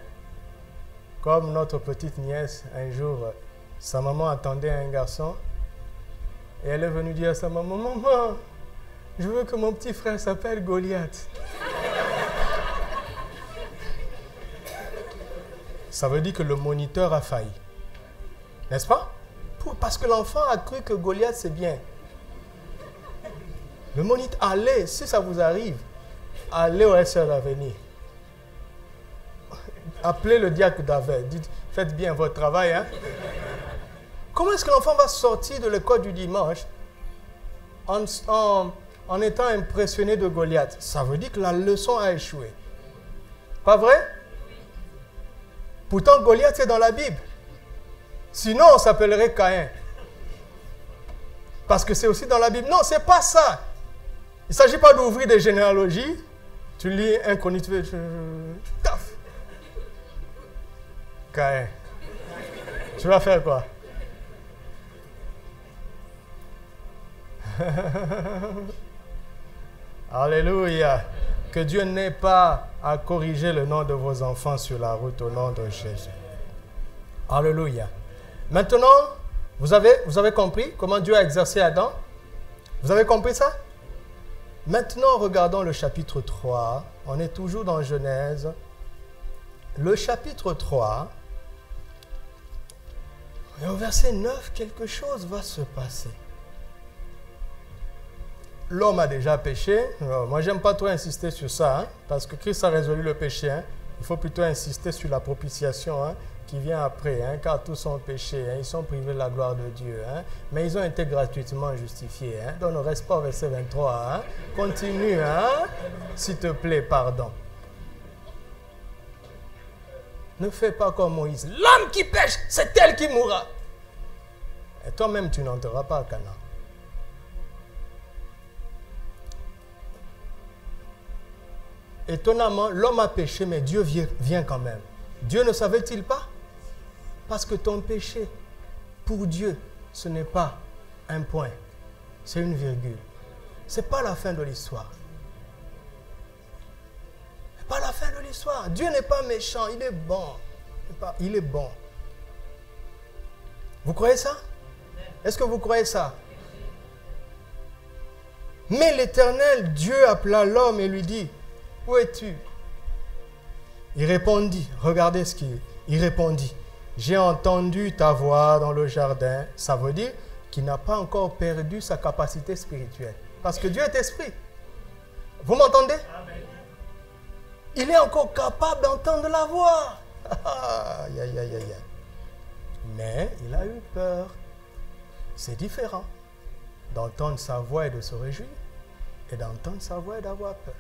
Comme notre petite nièce, un jour, sa maman attendait un garçon et elle est venue dire à sa maman, « Maman, je veux que mon petit frère s'appelle Goliath. » Ça veut dire que le moniteur a failli. N'est-ce pas? Parce que l'enfant a cru que Goliath c'est bien. Le moniteur, allez, si ça vous arrive, allez au SR Avenir. Appelez le diacre David. Dites, faites bien votre travail. Hein? Comment est-ce que l'enfant va sortir de l'école du dimanche en étant impressionné de Goliath? Ça veut dire que la leçon a échoué. Pas vrai? Pourtant, Goliath est dans la Bible. Sinon, on s'appellerait Caïn. Parce que c'est aussi dans la Bible. Non, ce n'est pas ça. Il ne s'agit pas d'ouvrir des généalogies. Tu lis un connu, taf. Caïn. Tu vas faire quoi? Alléluia. Que Dieu n'ait pas à corriger le nom de vos enfants sur la route au nom de Jésus. Alléluia. Maintenant, vous avez compris comment Dieu a exercé Adam? Vous avez compris ça? Maintenant, regardons le chapitre 3. On est toujours dans Genèse. Le chapitre 3. Et au verset 9, quelque chose va se passer. L'homme a déjà péché. Moi, j'aime pas trop insister sur ça, hein, parce que Christ a résolu le péché. Hein. Il faut plutôt insister sur la propitiation hein, qui vient après, hein, car tous ont péché. Hein, ils sont privés de la gloire de Dieu. Hein, mais ils ont été gratuitement justifiés. Hein. Donc, ne reste pas au verset 23. Hein. Continue, hein, s'il te plaît, pardon. Ne fais pas comme Moïse. L'homme qui pêche, c'est elle qui mourra. Et toi-même, tu n'entreras pas à Canaan. Étonnamment, l'homme a péché, mais Dieu vient quand même. Dieu ne savait-il pas? Parce que ton péché, pour Dieu, ce n'est pas un point, c'est une virgule. Ce n'est pas la fin de l'histoire. Ce n'est pas la fin de l'histoire. Dieu n'est pas méchant, il est bon. Il est bon. Vous croyez ça? Est-ce que vous croyez ça? Mais l'Éternel, Dieu appela l'homme et lui dit, « Où es-tu? » Il répondit, regardez ce qu'il répondit. « J'ai entendu ta voix dans le jardin. » Ça veut dire qu'il n'a pas encore perdu sa capacité spirituelle. Parce que Dieu est esprit. Vous m'entendez? Il est encore capable d'entendre la voix. Aïe, aïe, aïe, aïe. Mais il a eu peur. C'est différent d'entendre sa voix et de se réjouir et d'entendre sa voix et d'avoir peur.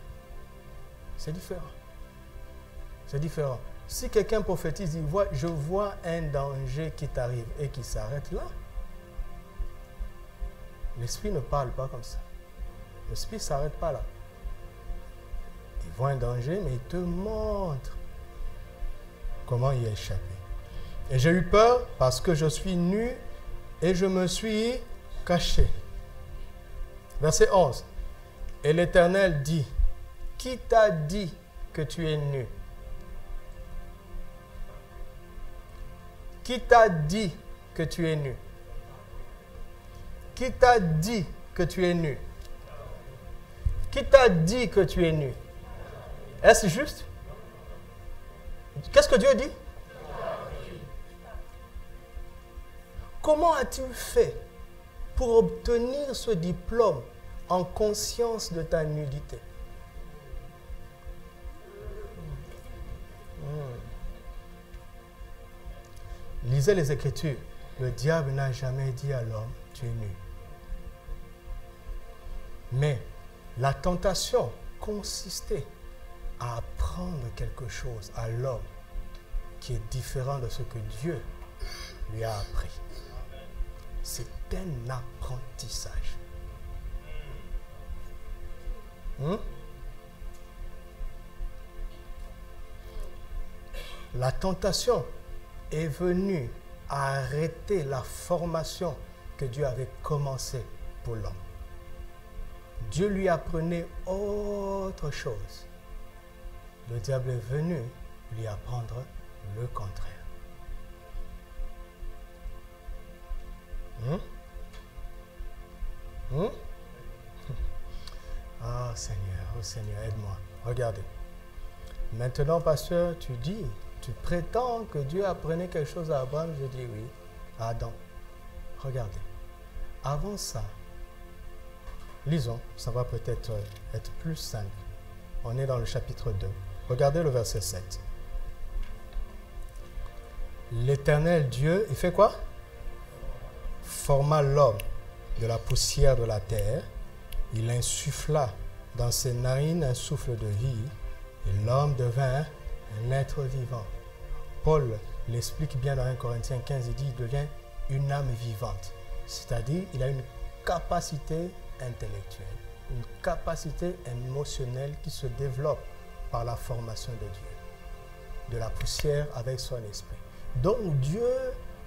C'est différent. C'est différent. Si quelqu'un prophétise, je vois un danger qui t'arrive et qui s'arrête là, l'esprit ne parle pas comme ça. L'esprit ne s'arrête pas là. Il voit un danger, mais il te montre comment y échapper. Et j'ai eu peur parce que je suis nu et je me suis caché. Verset 11. Et l'Éternel dit, qui t'a dit que tu es nu? Qui t'a dit que tu es nu? Qui t'a dit que tu es nu? Qui t'a dit que tu es nu? Est-ce juste? Qu'est-ce que Dieu dit? Comment as-tu fait pour obtenir ce diplôme en conscience de ta nudité? Lisez les Écritures. Le diable n'a jamais dit à l'homme, tu es nu. Mais la tentation consistait à apprendre quelque chose à l'homme qui est différent de ce que Dieu lui a appris. C'est un apprentissage. La tentation est venue arrêter la formation que Dieu avait commencée pour l'homme. Dieu lui apprenait autre chose. Le diable est venu lui apprendre le contraire. Ah Seigneur, aide-moi. Regardez. Maintenant, pasteur, tu prétends que Dieu apprenait quelque chose à Abraham. Je dis oui, à Adam. Regardez. Avant ça, lisons, ça va peut-être être plus simple. On est dans le chapitre 2. Regardez le verset 7. L'Éternel Dieu, il fait quoi? Forma l'homme de la poussière de la terre. Il insuffla dans ses narines un souffle de vie et l'homme devint un être vivant. Paul l'explique bien dans 1 Corinthiens 15, il dit il devient une âme vivante. C'est-à-dire il a une capacité intellectuelle, une capacité émotionnelle qui se développe par la formation de Dieu, de la poussière avec son esprit. Donc Dieu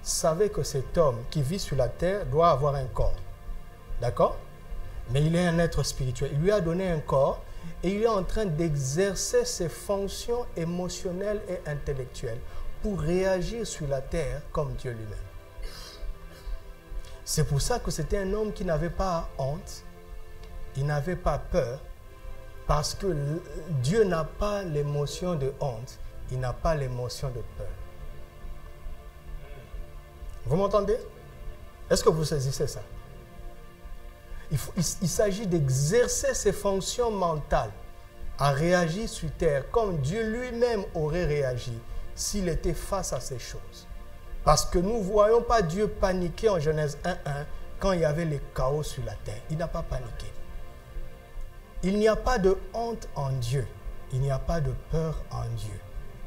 savait que cet homme qui vit sur la terre doit avoir un corps. D'accord? Mais il est un être spirituel. Il lui a donné un corps et il est en train d'exercer ses fonctions émotionnelles et intellectuelles pour réagir sur la terre comme Dieu lui-même. C'est pour ça que c'était un homme qui n'avait pas honte, il n'avait pas peur, parce que Dieu n'a pas l'émotion de honte, il n'a pas l'émotion de peur. Vous m'entendez? Est-ce que vous saisissez ça? Il s'agit d'exercer ses fonctions mentales à réagir sur terre comme Dieu lui-même aurait réagi s'il était face à ces choses. Parce que nous ne voyons pas Dieu paniquer en Genèse 1:1 quand il y avait le chaos sur la terre. Il n'a pas paniqué. Il n'y a pas de honte en Dieu. Il n'y a pas de peur en Dieu.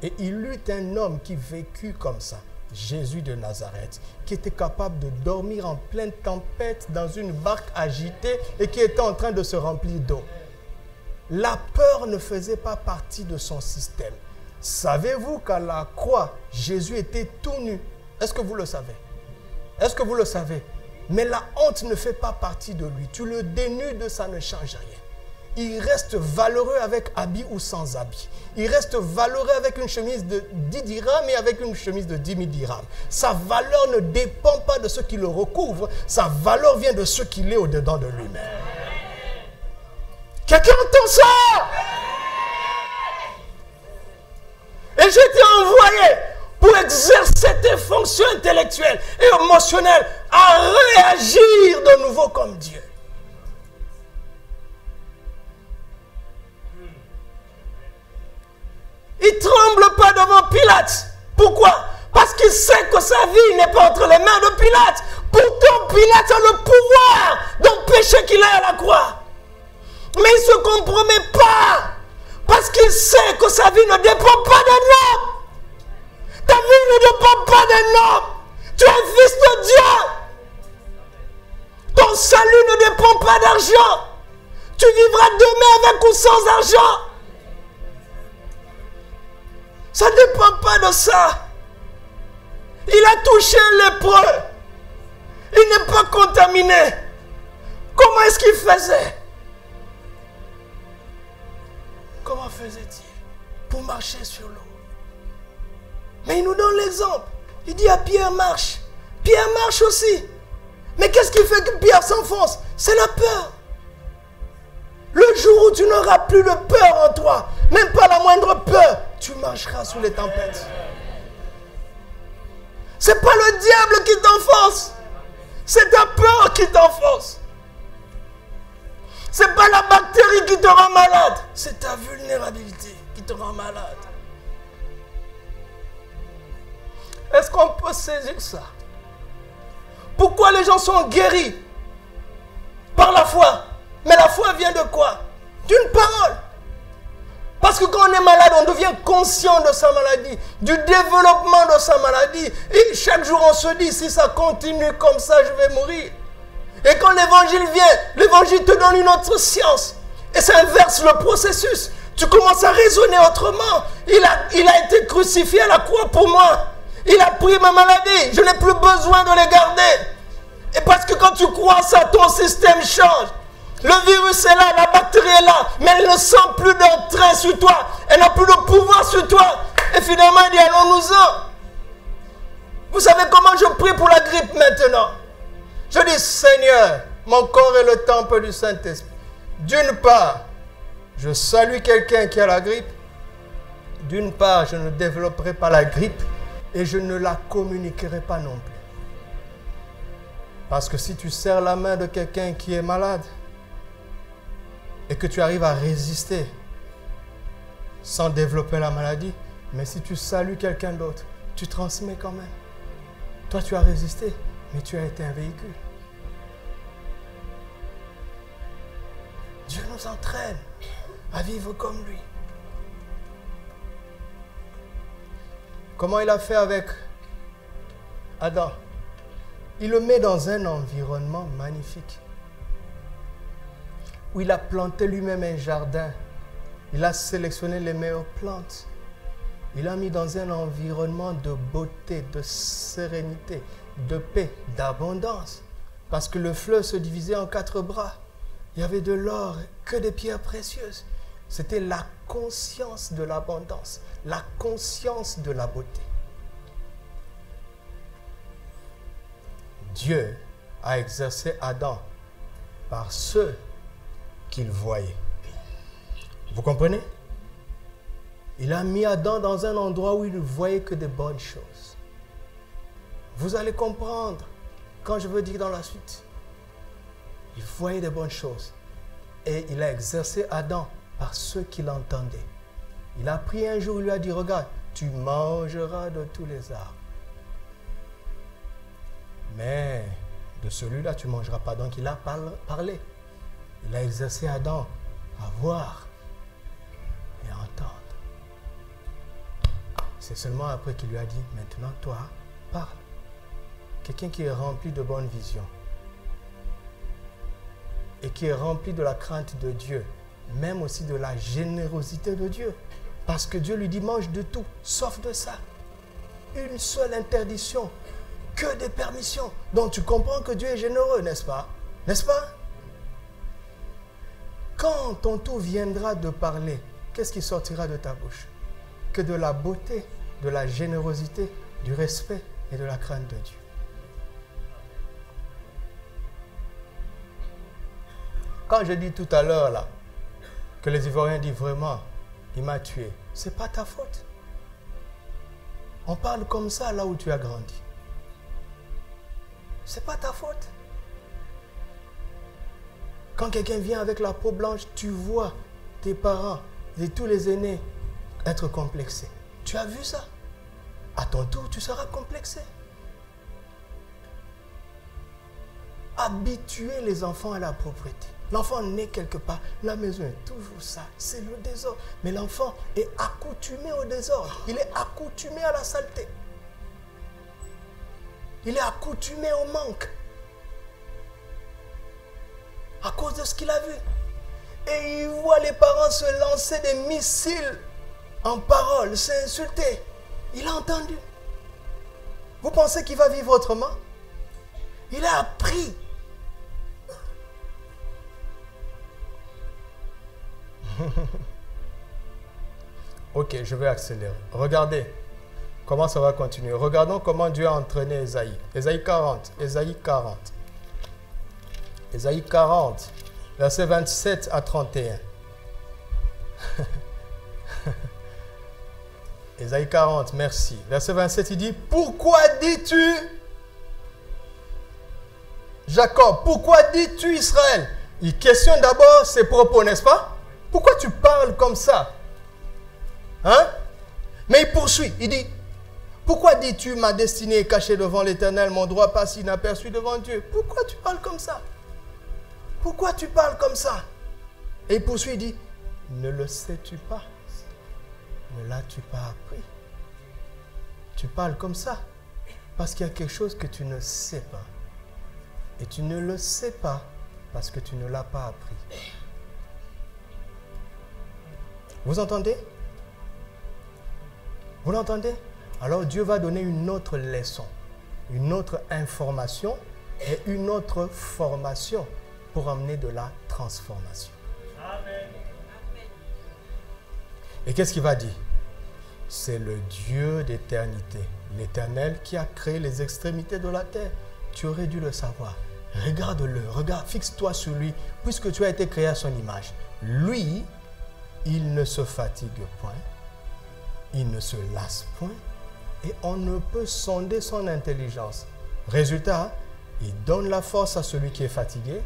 Et il eut un homme qui vécut comme ça, Jésus de Nazareth, qui était capable de dormir en pleine tempête dans une barque agitée et qui était en train de se remplir d'eau. La peur ne faisait pas partie de son système. Savez-vous qu'à la croix, Jésus était tout nu? Est-ce que vous le savez? Est-ce que vous le savez? Mais la honte ne fait pas partie de lui. Tu le dénudes, ça ne change rien. Il reste valeureux avec habit ou sans habit. Il reste valeureux avec une chemise de 10 dirhams et avec une chemise de 10 000 dirhams. Sa valeur ne dépend pas de ce qui le recouvre. Sa valeur vient de ce qu'il est au-dedans de lui-même. Quelqu'un entend ça? Et je t'ai envoyé pour exercer tes fonctions intellectuelles et émotionnelles à réagir de nouveau comme Dieu. Il ne tremble pas devant Pilate. Pourquoi? Parce qu'il sait que sa vie n'est pas entre les mains de Pilate. Pourtant, Pilate a le pouvoir d'empêcher qu'il aille à la croix. Mais il ne se compromet pas. Parce qu'il sait que sa vie ne dépend pas d'un homme. Ta vie ne dépend pas d'un homme. Tu es fils de Dieu. Ton salut ne dépend pas d'argent. Tu vivras demain avec ou sans argent. Ça ne dépend pas de ça. Il a touché lépreux. Il n'est pas contaminé. Comment est-ce qu'il faisait? Comment faisait-il pour marcher sur l'eau? Mais il nous donne l'exemple. Il dit à Pierre, marche. Pierre marche aussi. Mais qu'est-ce qui fait que Pierre s'enfonce? C'est la peur. Le jour où tu n'auras plus de peur en toi, même pas la moindre peur, tu marcheras sous les tempêtes. C'est pas le diable qui t'enfonce. C'est ta peur qui t'enfonce. C'est pas la bactérie qui te rend malade. C'est ta vulnérabilité qui te rend malade. Est-ce qu'on peut saisir ça? Pourquoi les gens sont guéris? Par la foi. Mais la foi vient de quoi? D'une parole. Parce que quand on est malade, on devient conscient de sa maladie, du développement de sa maladie. Et chaque jour, on se dit, si ça continue comme ça, je vais mourir. Et quand l'évangile vient, l'évangile te donne une autre science. Et ça inverse le processus. Tu commences à raisonner autrement. Il a été crucifié à la croix pour moi. Il a pris ma maladie. Je n'ai plus besoin de les garder. Et parce que quand tu crois ça, ton système change. Le virus est là, la bactérie est là, mais elle ne sent plus d'entrain sur toi. Elle n'a plus de pouvoir sur toi. Et finalement, il dit, allons-nous-en. Vous savez comment je prie pour la grippe maintenant? Je dis, Seigneur, mon corps est le temple du Saint-Esprit. D'une part, je salue quelqu'un qui a la grippe. D'une part, je ne développerai pas la grippe et je ne la communiquerai pas non plus. Parce que si tu serres la main de quelqu'un qui est malade, et que tu arrives à résister sans développer la maladie, mais si tu salues quelqu'un d'autre, tu transmets quand même. Toi, tu as résisté, mais tu as été un véhicule. Dieu nous entraîne à vivre comme lui. Comment il a fait avec Adam? Il le met dans un environnement magnifique, où il a planté lui-même un jardin. Il a sélectionné les meilleures plantes. Il a mis dans un environnement de beauté, de sérénité, de paix, d'abondance. Parce que le fleuve se divisait en 4 bras. Il y avait de l'or, que des pierres précieuses. C'était la conscience de l'abondance, la conscience de la beauté. Dieu a exercé Adam par ceux qu'il voyait. Vous comprenez? Il a mis Adam dans un endroit où il ne voyait que de bonnes choses. Vous allez comprendre quand je veux dire dans la suite. Il voyait de bonnes choses. Et il a exercé Adam par ceux qu'il entendait. Il a pris un jour, il lui a dit, regarde, tu mangeras de tous les arbres. Mais de celui-là, tu ne mangeras pas. Donc il a parlé. Il a exercé Adam à voir et à entendre. C'est seulement après qu'il lui a dit, maintenant toi, parle. Quelqu'un qui est rempli de bonnes visions et qui est rempli de la crainte de Dieu, même aussi de la générosité de Dieu. Parce que Dieu lui dit, mange de tout, sauf de ça. Une seule interdiction, que des permissions. Donc tu comprends que Dieu est généreux, n'est-ce pas? N'est-ce pas? Quand ton tour viendra de parler, qu'est-ce qui sortira de ta bouche? Que de la beauté, de la générosité, du respect et de la crainte de Dieu. Quand je dis tout à l'heure là, que les Ivoiriens disent vraiment, il m'a tué, c'est pas ta faute. On parle comme ça là où tu as grandi. C'est pas ta faute. Quand quelqu'un vient avec la peau blanche, tu vois tes parents et tous les aînés être complexés. Tu as vu ça? à ton tour, tu seras complexé. Habituer les enfants à la propreté. L'enfant naît quelque part, la maison est toujours ça, c'est le désordre. Mais l'enfant est accoutumé au désordre, il est accoutumé à la saleté. Il est accoutumé au manque. À cause de ce qu'il a vu. Et il voit les parents se lancer des missiles en parole, s'insulter. Il a entendu. Vous pensez qu'il va vivre autrement? Il a appris. Ok, je vais accélérer. Regardez comment ça va continuer. Regardons comment Dieu a entraîné Ésaïe. Ésaïe 40. Ésaïe 40. Ésaïe 40, versets 27 à 31. Ésaïe 40, merci. Verset 27, il dit, pourquoi dis-tu, Jacob, pourquoi dis-tu Israël? Il questionne d'abord ses propos, n'est-ce pas? Pourquoi tu parles comme ça? Hein? Mais il poursuit, il dit, pourquoi dis-tu ma destinée est cachée devant l'Éternel, mon droit passe inaperçu devant Dieu? Pourquoi tu parles comme ça? Pourquoi tu parles comme ça? Et il poursuit, il dit, ne le sais-tu pas? Ne l'as-tu pas appris? Tu parles comme ça parce qu'il y a quelque chose que tu ne sais pas. Et tu ne le sais pas parce que tu ne l'as pas appris. Vous entendez? Vous l'entendez? Alors Dieu va donner une autre leçon, une autre information et une autre formation pour amener de la transformation. Amen. Et qu'est-ce qu'il va dire? C'est le Dieu d'éternité, l'Éternel qui a créé les extrémités de la terre. Tu aurais dû le savoir. Regarde-le, regarde, fixe-toi sur lui, puisque tu as été créé à son image. Lui, il ne se fatigue point, il ne se lasse point, et on ne peut sonder son intelligence. Résultat, il donne la force à celui qui est fatigué,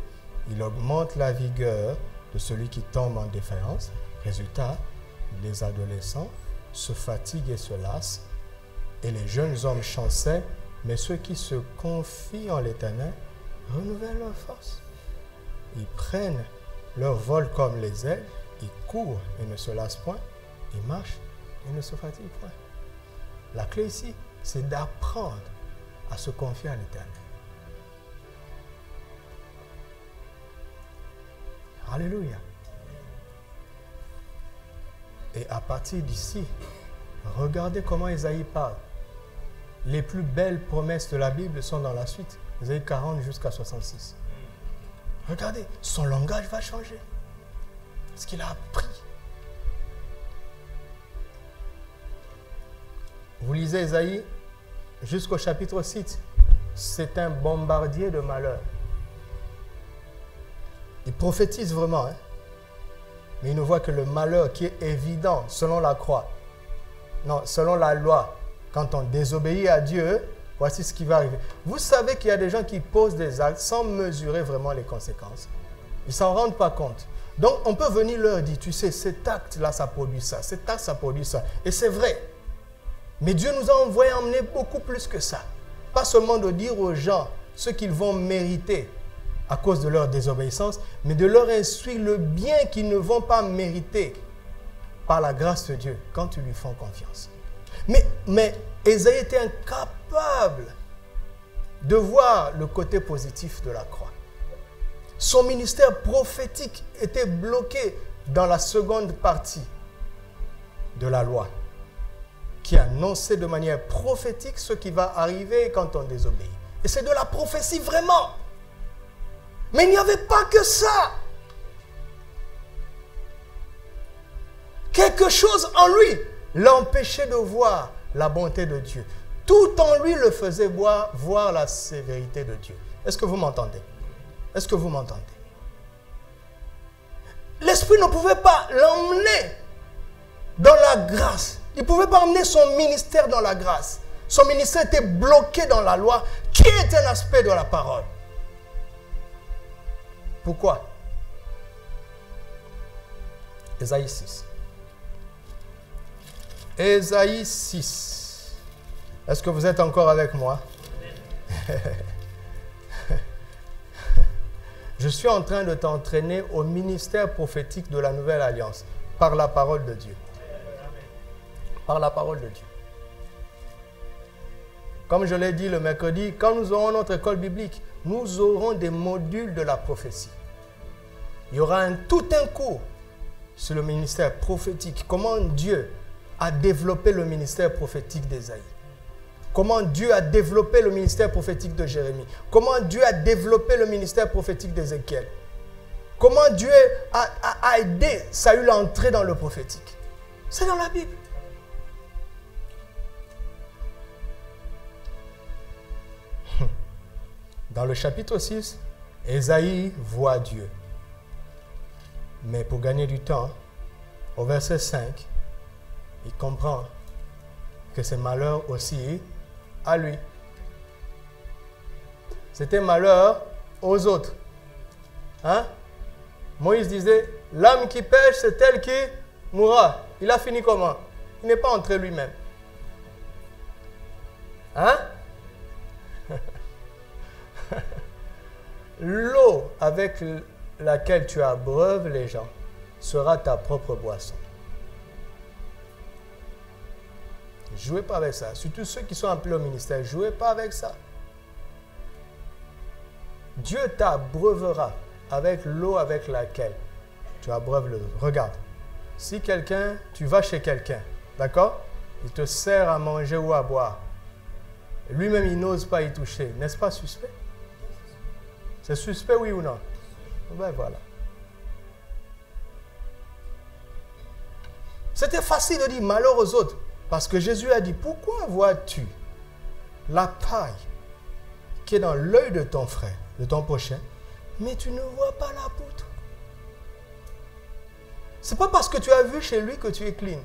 il augmente la vigueur de celui qui tombe en défaillance. Résultat, les adolescents se fatiguent et se lassent, et les jeunes hommes chancellent, mais ceux qui se confient en l'Éternel renouvellent leur force. Ils prennent leur vol comme les ailes, ils courent et ne se lassent point, ils marchent et ne se fatiguent point. La clé ici, c'est d'apprendre à se confier à l'Éternel. Alléluia. Et à partir d'ici, regardez comment Ésaïe parle. Les plus belles promesses de la Bible sont dans la suite. Ésaïe 40 jusqu'à 66. Regardez, son langage va changer. Ce qu'il a appris. Vous lisez Ésaïe jusqu'au chapitre 6. C'est un bombardier de malheur. Il prophétise vraiment, hein? Mais il ne voit que le malheur qui est évident selon la croix. Non, selon la loi. Quand on désobéit à Dieu, voici ce qui va arriver. Vous savez qu'il y a des gens qui posent des actes sans mesurer vraiment les conséquences. Ils ne s'en rendent pas compte. Donc, on peut venir leur dire, tu sais, cet acte-là, ça produit ça. Cet acte, ça produit ça. Et c'est vrai. Mais Dieu nous a envoyé emmener beaucoup plus que ça. Pas seulement de dire aux gens ce qu'ils vont mériter à cause de leur désobéissance, mais de leur instruire le bien qu'ils ne vont pas mériter par la grâce de Dieu quand ils lui font confiance. Mais Ésaïe était incapable de voir le côté positif de la croix. Son ministère prophétique était bloqué dans la seconde partie de la loi, qui annonçait de manière prophétique ce qui va arriver quand on désobéit. Et c'est de la prophétie vraiment. Mais il n'y avait pas que ça. Quelque chose en lui l'empêchait de voir la bonté de Dieu. Tout en lui le faisait voir la sévérité de Dieu. Est-ce que vous m'entendez? Est-ce que vous m'entendez? L'Esprit ne pouvait pas l'emmener dans la grâce. Il ne pouvait pas emmener son ministère dans la grâce. Son ministère était bloqué dans la loi, qui est un aspect de la parole. Pourquoi? Ésaïe 6. Ésaïe 6. Est-ce que vous êtes encore avec moi? Je suis en train de t'entraîner au ministère prophétique de la Nouvelle Alliance par la parole de Dieu. Par la parole de Dieu. Comme je l'ai dit le mercredi, quand nous aurons notre école biblique, nous aurons des modules de la prophétie. Il y aura tout un cours sur le ministère prophétique. Comment Dieu a développé le ministère prophétique d'Ésaïe. Comment Dieu a développé le ministère prophétique de Jérémie. Comment Dieu a développé le ministère prophétique d'Ézéchiel. Comment Dieu a aidé Saül à entrer dans le prophétique. C'est dans la Bible. Dans le chapitre 6, Ésaïe voit Dieu. Mais pour gagner du temps, au verset 5, il comprend que c'est malheur aussi à lui. C'était malheur aux autres. Hein? Moïse disait, l'âme qui pêche, c'est elle qui mourra. Il a fini comment? Il n'est pas entré lui-même. Hein? L'eau avec laquelle tu abreuves les gens sera ta propre boisson. Jouez pas avec ça. Surtout ceux qui sont appelés au ministère, jouez pas avec ça. Dieu t'abreuvera avec l'eau avec laquelle tu abreuves le. Regarde, si quelqu'un, tu vas chez quelqu'un, d'accord? Il te sert à manger ou à boire. Lui-même, il n'ose pas y toucher. N'est-ce pas suspect? C'est suspect, oui ou non? Ben voilà. C'était facile de dire malheur aux autres. Parce que Jésus a dit, pourquoi vois-tu la paille qui est dans l'œil de ton frère, de ton prochain, mais tu ne vois pas la poutre? Ce n'est pas parce que tu as vu chez lui que tu es clean.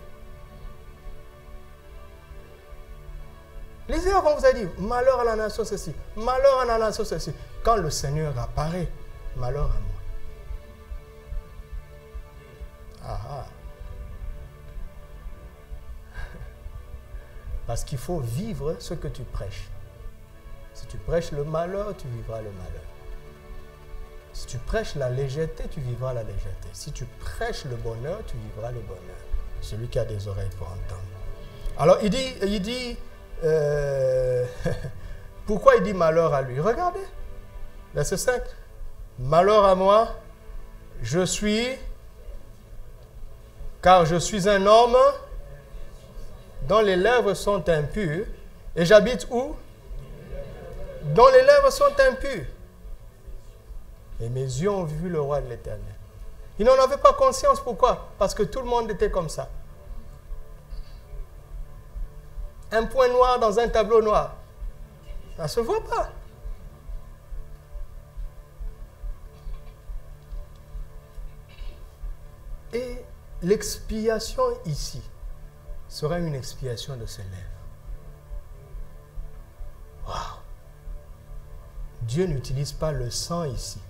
Lisez avant, vous avez dit, malheur à la nation ceci, malheur à la nation ceci. Quand le Seigneur apparaît, malheur à moi. Ah ah. Parce qu'il faut vivre ce que tu prêches. Si tu prêches le malheur, tu vivras le malheur. Si tu prêches la légèreté, tu vivras la légèreté. Si tu prêches le bonheur, tu vivras le bonheur. Celui qui a des oreilles pour entendre. Alors il dit pourquoi il dit malheur à lui? Regardez, verset 5. Malheur à moi, car je suis un homme dont les lèvres sont impures. Et j'habite où? Dont les lèvres sont impures. Et mes yeux ont vu le roi de l'Éternel. Il n'en avait pas conscience. Pourquoi? Parce que tout le monde était comme ça. Un point noir dans un tableau noir. Ça ne se voit pas. Et l'expiation ici sera une expiation de ses lèvres. Waouh! Dieu n'utilise pas le sang ici.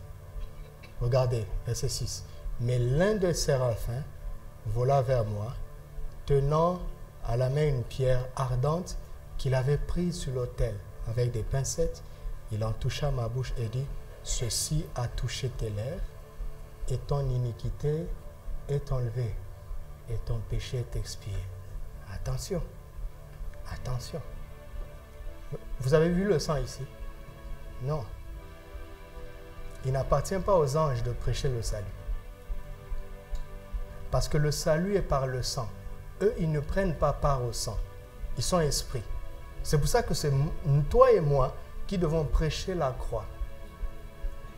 Regardez, verset 6. Mais l'un des séraphins vola vers moi, tenant à la main une pierre ardente qu'il avait prise sur l'autel. Avec des pincettes, il en toucha ma bouche et dit, ceci a touché tes lèvres, et ton iniquité est enlevée, et ton péché est expié. Attention, attention. Vous avez vu le sang ici? Non. Il n'appartient pas aux anges de prêcher le salut. Parce que le salut est par le sang. Eux, ils ne prennent pas part au sang. Ils sont esprits. C'est pour ça que c'est toi et moi qui devons prêcher la croix.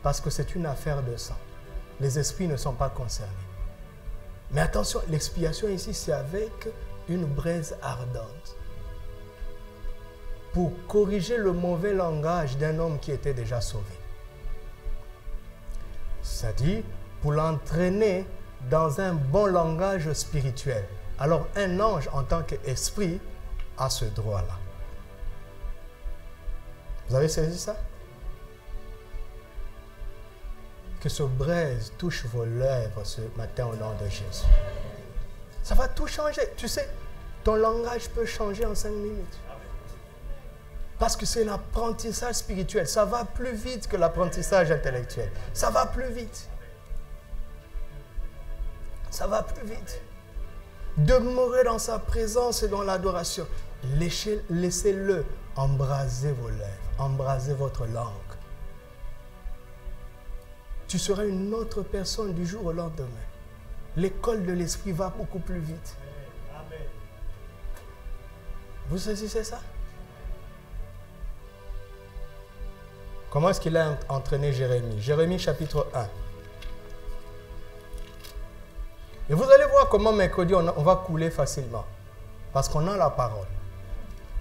Parce que c'est une affaire de sang. Les esprits ne sont pas concernés. Mais attention, l'expiation ici, c'est avec une braise ardente. Pour corriger le mauvais langage d'un homme qui était déjà sauvé. C'est-à-dire, pour l'entraîner dans un bon langage spirituel. Alors, un ange, en tant qu'esprit, a ce droit-là. Vous avez saisi ça? Que ce braise touche vos lèvres ce matin au nom de Jésus. Ça va tout changer. Tu sais, ton langage peut changer en 5 minutes. Parce que c'est l'apprentissage spirituel. Ça va plus vite que l'apprentissage intellectuel. Ça va plus vite. Ça va plus vite. Demeurez dans sa présence et dans l'adoration. Laissez-le embraser vos lèvres, embraser votre langue. Tu seras une autre personne du jour au lendemain. L'école de l'esprit va beaucoup plus vite. Amen. Vous saisissez ça? Comment est-ce qu'il a entraîné Jérémie? Jérémie chapitre 1. Et vous allez voir comment mercredi on va couler facilement. Parce qu'on a la parole.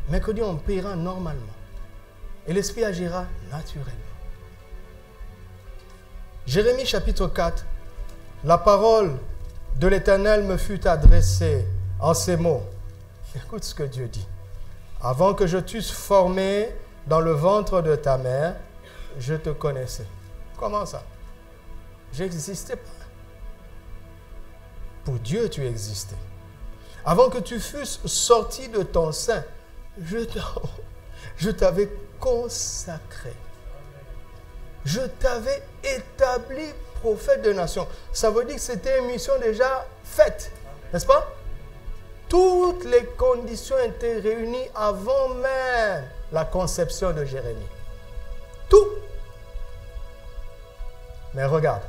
Mercredi on priera normalement. Et l'esprit agira naturellement. Jérémie chapitre 4. La parole de l'Éternel me fut adressée en ces mots. Écoute ce que Dieu dit. Avant que je t'eusse formé dans le ventre de ta mère, je te connaissais. Comment ça? J'existais pas. Pour Dieu, tu existais. Avant que tu fusses sorti de ton sein, je t'avais consacré. Je t'avais établi prophète de nation. Ça veut dire que c'était une mission déjà faite, n'est-ce pas? Toutes les conditions étaient réunies avant même la conception de Jérémie. Tout. Mais regarde,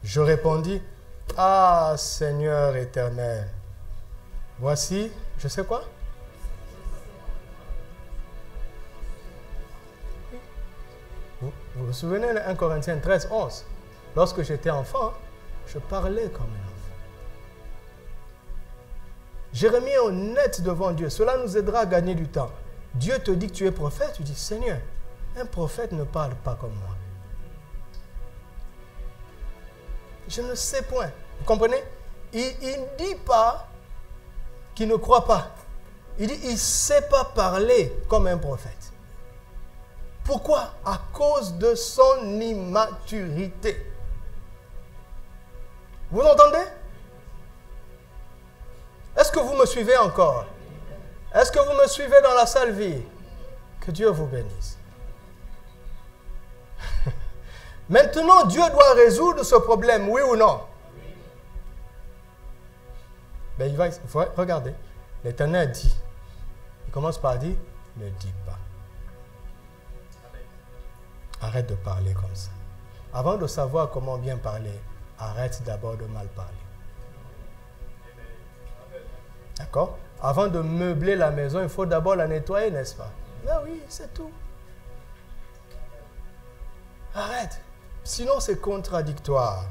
je répondis, ah Seigneur éternel, voici, je sais quoi? Vous vous souvenez de 1 Corinthiens 13, 11? Lorsque j'étais enfant, je parlais comme un enfant. Jérémie est honnête devant Dieu. Cela nous aidera à gagner du temps. Dieu te dit que tu es prophète. Tu dis, Seigneur, un prophète ne parle pas comme moi. Je ne sais point. Vous comprenez? Il ne dit pas qu'il ne croit pas. Il dit, il ne sait pas parler comme un prophète. Pourquoi? À cause de son immaturité. Vous entendez? Est-ce que vous me suivez encore? Est-ce que vous me suivez dans la salle vie? Que Dieu vous bénisse. Maintenant, Dieu doit résoudre ce problème, oui ou non? Ben, il faut regarder. L'Éternel dit. Il commence par dire, ne dis pas. Arrête de parler comme ça. Avant de savoir comment bien parler, arrête d'abord de mal parler. D'accord? Avant de meubler la maison, il faut d'abord la nettoyer, n'est-ce pas? Ben oui, c'est tout. Arrête. Sinon, c'est contradictoire.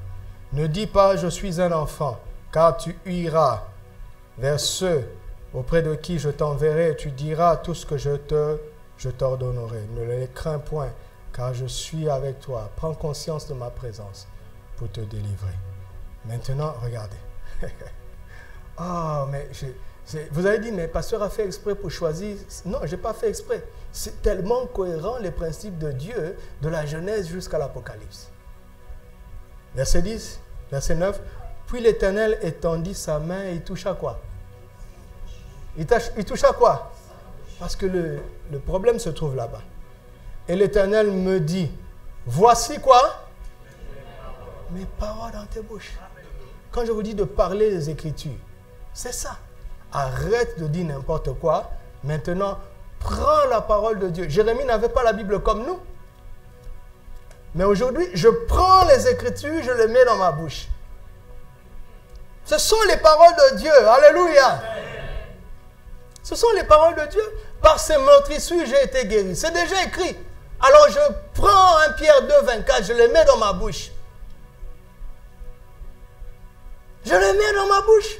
Ne dis pas, je suis un enfant, car tu iras vers ceux auprès de qui je t'enverrai et tu diras tout ce que je t'ordonnerai. Ne les crains point, car je suis avec toi. Prends conscience de ma présence pour te délivrer. Maintenant, regardez. Mais vous avez dit, mais pasteur a fait exprès pour choisir. Non, je n'ai pas fait exprès. C'est tellement cohérent les principes de Dieu, de la Genèse jusqu'à l'Apocalypse. Verset 10, verset 9. Puis l'Éternel étendit sa main et il toucha quoi? Il toucha quoi? Parce que le problème se trouve là-bas. Et l'Éternel me dit, voici quoi? Mes paroles dans tes bouches. Quand je vous dis de parler des Écritures, c'est ça. Arrête de dire n'importe quoi. Maintenant, prends la parole de Dieu. Jérémie n'avait pas la Bible comme nous. Mais aujourd'hui, je prends les Écritures, je les mets dans ma bouche. Ce sont les paroles de Dieu. Alléluia. Ce sont les paroles de Dieu. Par ces meurtrissures, j'ai été guéri. C'est déjà écrit. Alors je prends 1 Pierre 2, 24, je les mets dans ma bouche. Je les mets dans ma bouche.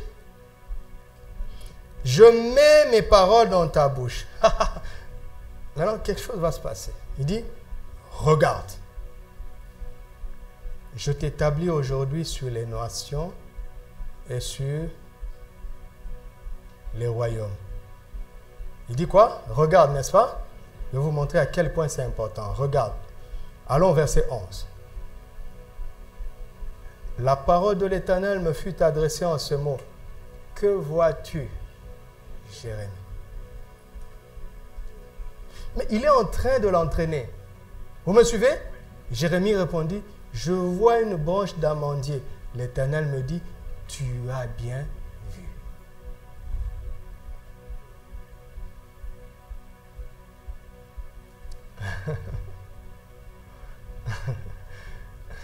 Je mets mes paroles dans ta bouche. Maintenant, quelque chose va se passer. Il dit, regarde. Je t'établis aujourd'hui sur les nations et sur les royaumes. Il dit quoi? Regarde, n'est-ce pas? Je vais vous montrer à quel point c'est important. Regarde. Allons au verset 11. La parole de l'Éternel me fut adressée en ce mot. Que vois-tu, Jérémie? Mais il est en train de l'entraîner. Vous me suivez? Jérémie répondit, je vois une branche d'amandier. L'Éternel me dit, tu as bien vu.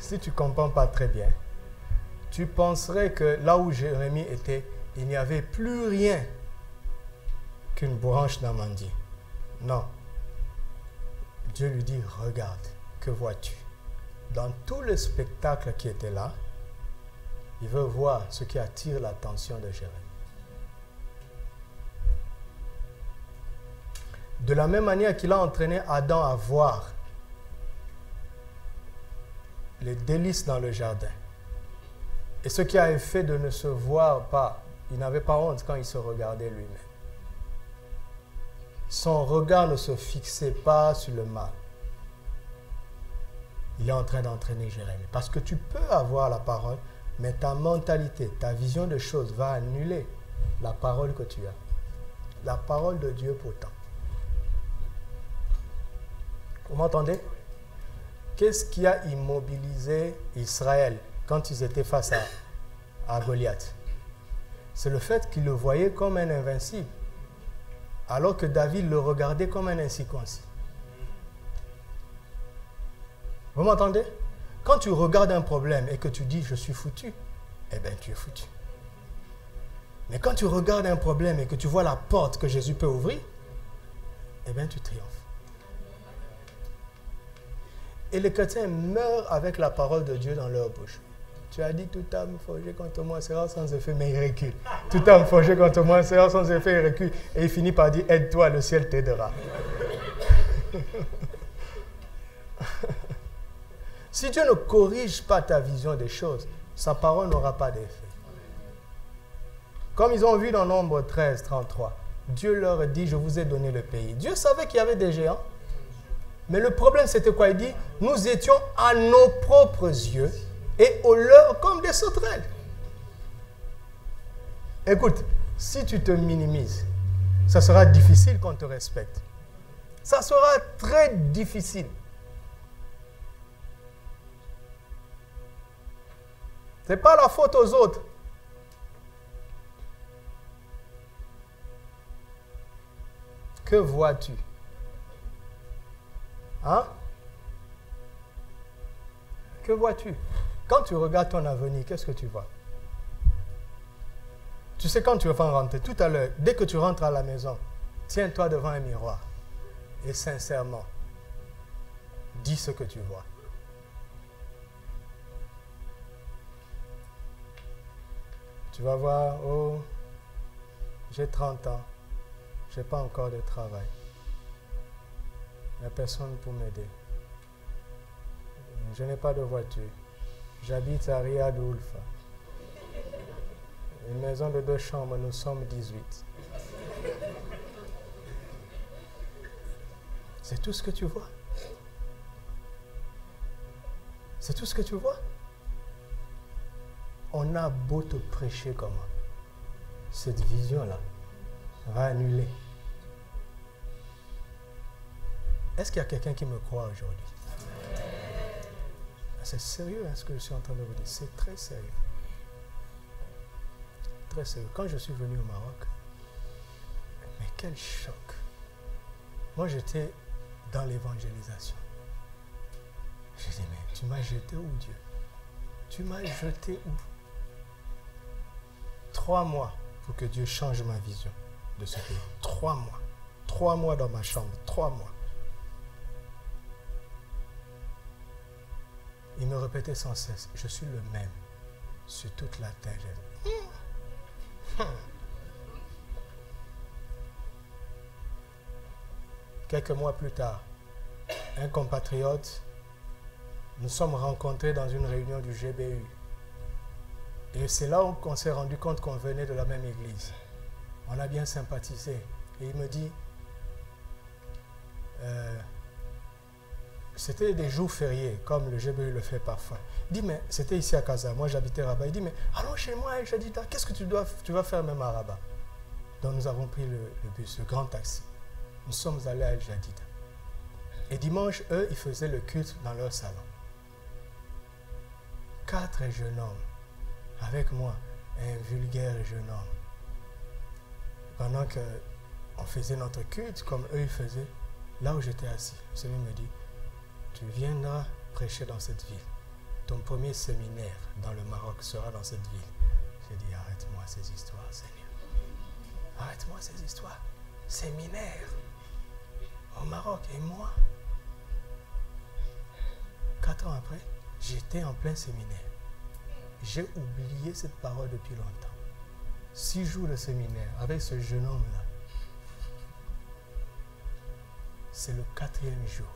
Si tu ne comprends pas très bien, tu penserais que là où Jérémie était, il n'y avait plus rien qu'une branche d'amandier. Non. Dieu lui dit, regarde, que vois-tu? Dans tout le spectacle qui était là, il veut voir ce qui attire l'attention de Jérémie. De la même manière qu'il a entraîné Adam à voir les délices dans le jardin. Et ce qui a fait de ne se voir pas, il n'avait pas honte quand il se regardait lui-même. Son regard ne se fixait pas sur le mal. Il est en train d'entraîner Jérémie. Parce que tu peux avoir la parole, mais ta mentalité, ta vision de choses va annuler la parole que tu as. La parole de Dieu pourtant. Vous m'entendez? Qu'est-ce qui a immobilisé Israël quand ils étaient face à Goliath? C'est le fait qu'ils le voyaient comme un invincible, alors que David le regardait comme un incirconcis. Vous m'entendez? Quand tu regardes un problème et que tu dis « je suis foutu », eh bien tu es foutu. Mais quand tu regardes un problème et que tu vois la porte que Jésus peut ouvrir, eh bien tu triomphes. Et les chrétiens meurent avec la parole de Dieu dans leur bouche. Tu as dit, toute âme forgée contre moi sera sans effet, mais il recule. Toute âme forgée contre moi sera sans effet, il recule. Et il finit par dire, aide-toi, le ciel t'aidera. Si Dieu ne corrige pas ta vision des choses, sa parole n'aura pas d'effet. Comme ils ont vu dans Nombre 13, 33, Dieu leur dit, je vous ai donné le pays. Dieu savait qu'il y avait des géants. Mais le problème, c'était quoi? Il dit, nous étions à nos propres yeux et aux leurs comme des sauterelles. Écoute, si tu te minimises, ça sera difficile qu'on te respecte. Ça sera très difficile. Ce n'est pas la faute aux autres. Que vois-tu? Hein? Que vois-tu? Quand tu regardes ton avenir, qu'est-ce que tu vois? Tu sais, quand tu vas rentrer, tout à l'heure, dès que tu rentres à la maison, tiens-toi devant un miroir et sincèrement, dis ce que tu vois. Tu vas voir, oh, j'ai 30 ans, je n'ai pas encore de travail. Il n'y a personne pour m'aider. Je n'ai pas de voiture. J'habite à Riyad Ulfa. Une maison de 2 chambres, nous sommes 18. C'est tout ce que tu vois. C'est tout ce que tu vois. On a beau te prêcher comment. Cette vision-là va annuler. Est-ce qu'il y a quelqu'un qui me croit aujourd'hui? C'est sérieux ce que je suis en train de vous dire. C'est très sérieux. Très sérieux. Quand je suis venu au Maroc, mais quel choc. Moi, j'étais dans l'évangélisation. J'ai dit, mais tu m'as jeté où, Dieu? Tu m'as jeté où? 3 mois pour que Dieu change ma vision de ce pays. 3 mois. 3 mois dans ma chambre. 3 mois. Il me répétait sans cesse, je suis le même sur toute la terre. Quelques mois plus tard, un compatriote, nous sommes rencontrés dans une réunion du GBU. Et c'est là qu'on s'est rendu compte qu'on venait de la même église. On a bien sympathisé. Et il me dit, c'était des jours fériés, comme le GBU le fait parfois. Il dit, mais c'était ici à Casa, moi j'habitais à Rabat. Il dit, mais allons chez moi à Jadida, qu'est-ce que tu vas faire même à Rabat? Donc nous avons pris le bus, le grand taxi. Nous sommes allés à El Jadida. Et dimanche, eux, ils faisaient le culte dans leur salon. 4 jeunes hommes, avec moi, un vulgaire jeune homme. Pendant qu'on faisait notre culte, comme eux ils faisaient, là où j'étais assis, le Seigneur me dit, tu viendras prêcher dans cette ville. Ton premier séminaire dans le Maroc sera dans cette ville. J'ai dit, arrête-moi ces histoires, Seigneur. Arrête-moi ces histoires. Séminaire au Maroc et moi. 4 ans après, j'étais en plein séminaire. J'ai oublié cette parole depuis longtemps. 6 jours de séminaire avec ce jeune homme-là. C'est le 4e jour.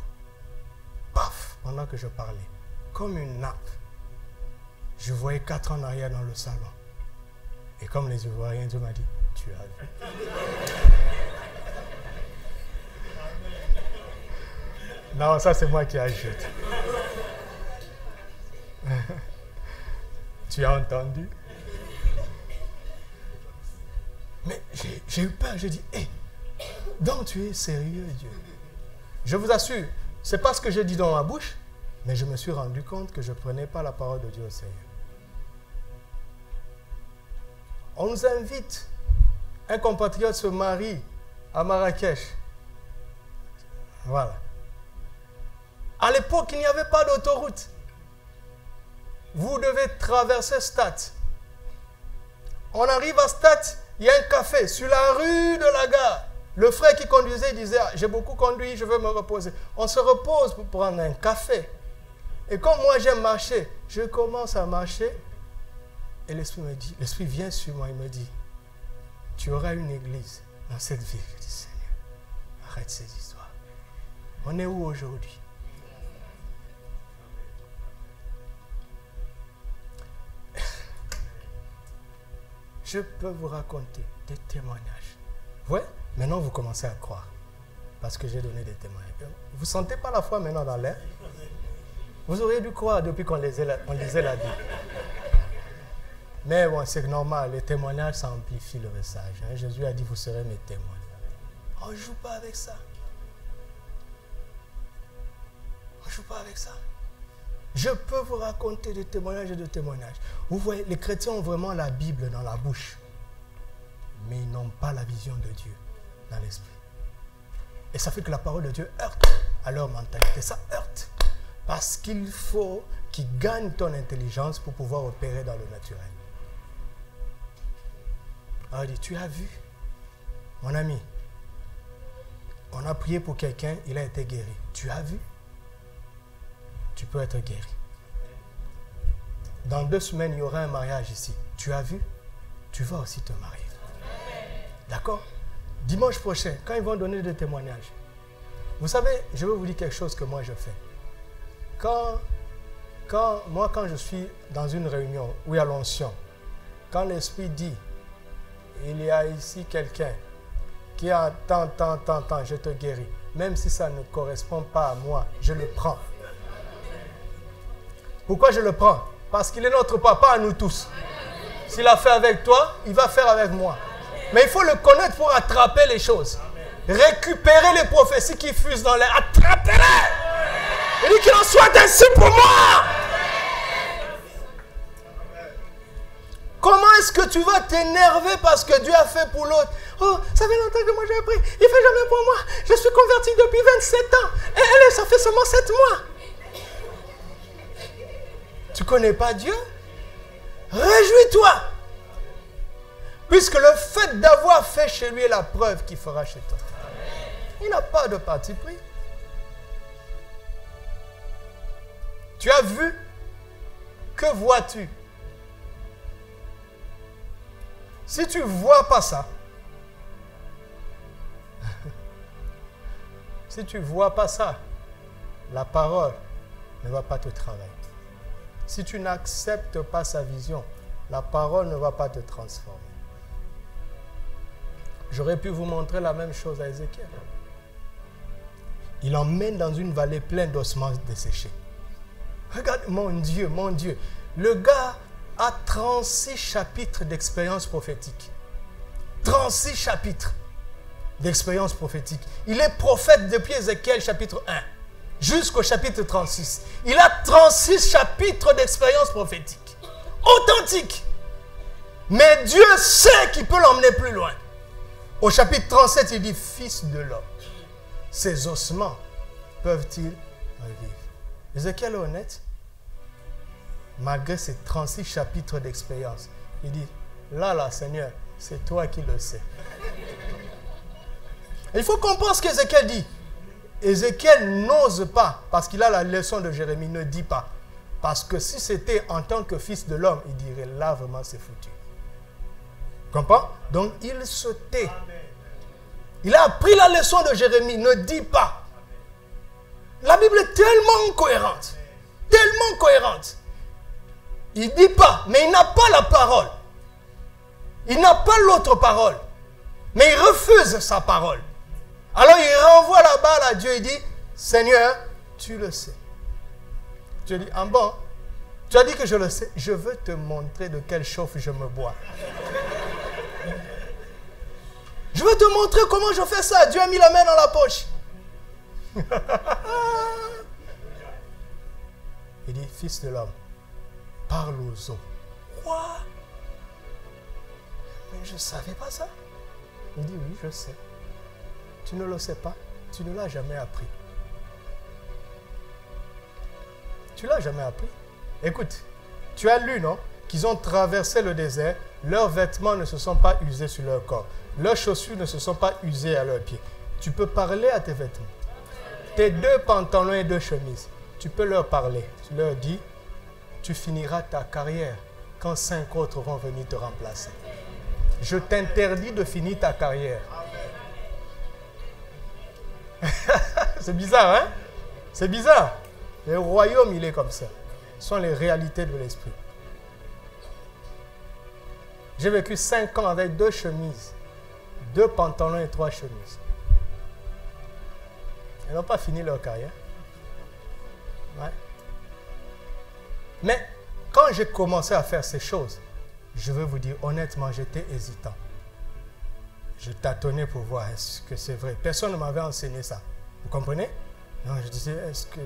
Paf! Pendant que je parlais, comme une nappe, je voyais 4 ans en arrière dans le salon. Et comme les Ivoiriens, Dieu m'a dit, tu as vu. Non, ça c'est moi qui ajoute. Tu as entendu? Mais j'ai eu peur, j'ai dit, hé, donc tu es sérieux, Dieu? Je vous assure, ce n'est pas ce que j'ai dit dans ma bouche, mais je me suis rendu compte que je ne prenais pas la parole de Dieu au sérieux. On nous invite, un compatriote se marie à Marrakech. Voilà. À l'époque, il n'y avait pas d'autoroute. Vous devez traverser Stade. On arrive à Stade, il y a un café sur la rue de la gare. Le frère qui conduisait disait, j'ai beaucoup conduit, je veux me reposer. On se repose pour prendre un café. Et comme moi j'aime marcher, je commence à marcher. Et l'Esprit me dit, l'Esprit vient sur moi, il me dit, tu auras une église dans cette ville. Je dis, Seigneur, arrête ces histoires. On est où aujourd'hui? Je peux vous raconter des témoignages. Ouais, maintenant vous commencez à croire. Parce que j'ai donné des témoignages. Vous ne sentez pas la foi maintenant dans l'air? Vous auriez dû croire depuis qu'on lisait la Bible. Mais bon, c'est normal, les témoignages, ça amplifie le message. Hein. Jésus a dit, vous serez mes témoins. On ne joue pas avec ça. On ne joue pas avec ça. Je peux vous raconter des témoignages et des témoignages. Vous voyez, les chrétiens ont vraiment la Bible dans la bouche. Mais ils n'ont pas la vision de Dieu dans l'esprit. Et ça fait que la parole de Dieu heurte à leur mentalité. Ça heurte. Parce qu'il faut qu'ils gagnent ton intelligence pour pouvoir opérer dans le naturel. Alors il dit, tu as vu, mon ami, on a prié pour quelqu'un, il a été guéri. Tu as vu? Tu peux être guéri. Dans 2 semaines, il y aura un mariage ici. Tu as vu? Tu vas aussi te marier. D'accord? Dimanche prochain, quand ils vont donner des témoignages, vous savez, je vais vous dire quelque chose que moi je fais. Quand je suis dans une réunion où il y a l'onction, quand l'Esprit dit, il y a ici quelqu'un qui a tant, je te guéris. Même si ça ne correspond pas à moi, je le prends. Pourquoi je le prends? Parce qu'il est notre papa à nous tous. S'il a fait avec toi, il va faire avec moi. Mais il faut le connaître pour attraper les choses. Récupérer les prophéties qui fusent dans l'air. Attrapez-les! Il dit qu'il en soit ainsi pour moi. Comment est-ce que tu vas t'énerver parce que Dieu a fait pour l'autre? Oh, ça fait longtemps que moi j'ai appris. Il ne fait jamais pour moi. Je suis converti depuis 27 ans. Et elle, ça fait seulement 7 mois. Tu ne connais pas Dieu? Réjouis-toi. Puisque le fait d'avoir fait chez lui est la preuve qu'il fera chez toi. Il n'a pas de parti pris. Tu as vu? Que vois-tu? Si tu ne vois pas ça, si tu ne vois pas ça, la parole ne va pas te travailler. Si tu n'acceptes pas sa vision, la parole ne va pas te transformer. J'aurais pu vous montrer la même chose à Ézéchiel. Il l'emmène dans une vallée pleine d'ossements desséchés. Regarde, mon Dieu, le gars a 36 chapitres d'expérience prophétique. 36 chapitres d'expérience prophétique. Il est prophète depuis Ézéchiel chapitre 1. jusqu'au chapitre 36. Il a 36 chapitres d'expérience prophétique. Authentique. Mais Dieu sait qu'il peut l'emmener plus loin. Au chapitre 37, il dit, Fils de l'homme, ces ossements peuvent-ils revivre? Ézéchiel est honnête. Malgré ces 36 chapitres d'expérience, il dit, là, Seigneur, c'est toi qui le sais. Il faut comprendre ce qu'Ézéchiel dit. Ézéchiel n'ose pas, parce qu'il a la leçon de Jérémie, ne dit pas. Parce que si c'était en tant que fils de l'homme, il dirait, là, vraiment, c'est foutu. Comprends? Donc, il se tait. Il a appris la leçon de Jérémie, ne dit pas. La Bible est tellement cohérente. Tellement cohérente. Il ne dit pas, mais il n'a pas la parole. Il n'a pas l'autre parole. Mais il refuse sa parole. Alors il renvoie la balle à Dieu et dit, Seigneur, tu le sais. Dieu dit, ah bon, tu as dit que je le sais, je veux te montrer de quelle chauffe je me bois. Je veux te montrer comment je fais ça. Dieu a mis la main dans la poche. Il dit, Fils de l'homme, parle aux eaux. Quoi? Mais je ne savais pas ça. Il dit, oui, je sais. Tu ne le sais pas. Tu ne l'as jamais appris. Tu ne l'as jamais appris. Écoute, tu as lu, non? Qu'ils ont traversé le désert. Leurs vêtements ne se sont pas usés sur leur corps. Leurs chaussures ne se sont pas usées à leurs pieds. Tu peux parler à tes vêtements. Tes 2 pantalons et 2 chemises. Tu peux leur parler. Tu leur dis, tu finiras ta carrière quand 5 autres vont venir te remplacer. Je t'interdis de finir ta carrière. C'est bizarre, hein? C'est bizarre. Le royaume, il est comme ça. Ce sont les réalités de l'esprit. J'ai vécu 5 ans avec 2 chemises, 2 pantalons et 3 chemises. Ils n'ont pas fini leur carrière. Ouais. Mais quand j'ai commencé à faire ces choses, je veux vous dire honnêtement, j'étais hésitant. Je tâtonnais pour voir est-ce que c'est vrai. Personne ne m'avait enseigné ça. Vous comprenez? Non, je disais, est-ce que...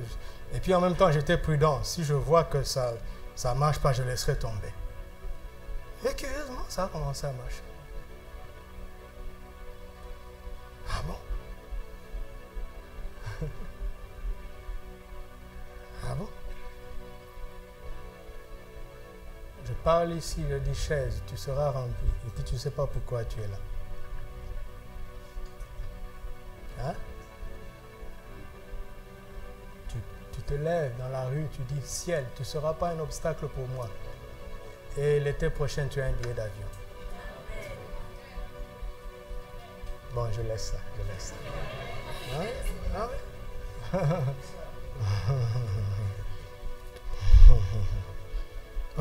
Et puis en même temps, j'étais prudent. Si je vois que ça ne marche pas, je laisserai tomber. Et curieusement, ça a commencé à marcher. Ah bon? Ah bon? Je parle ici, je dis chaise, tu seras rempli. Et puis tu ne sais pas pourquoi tu es là. Hein? Tu te lèves dans la rue, tu dis ciel, tu ne seras pas un obstacle pour moi. Et l'été prochain, tu as un billet d'avion. Bon, je laisse ça, je laisse ça. Hein? Ah ouais?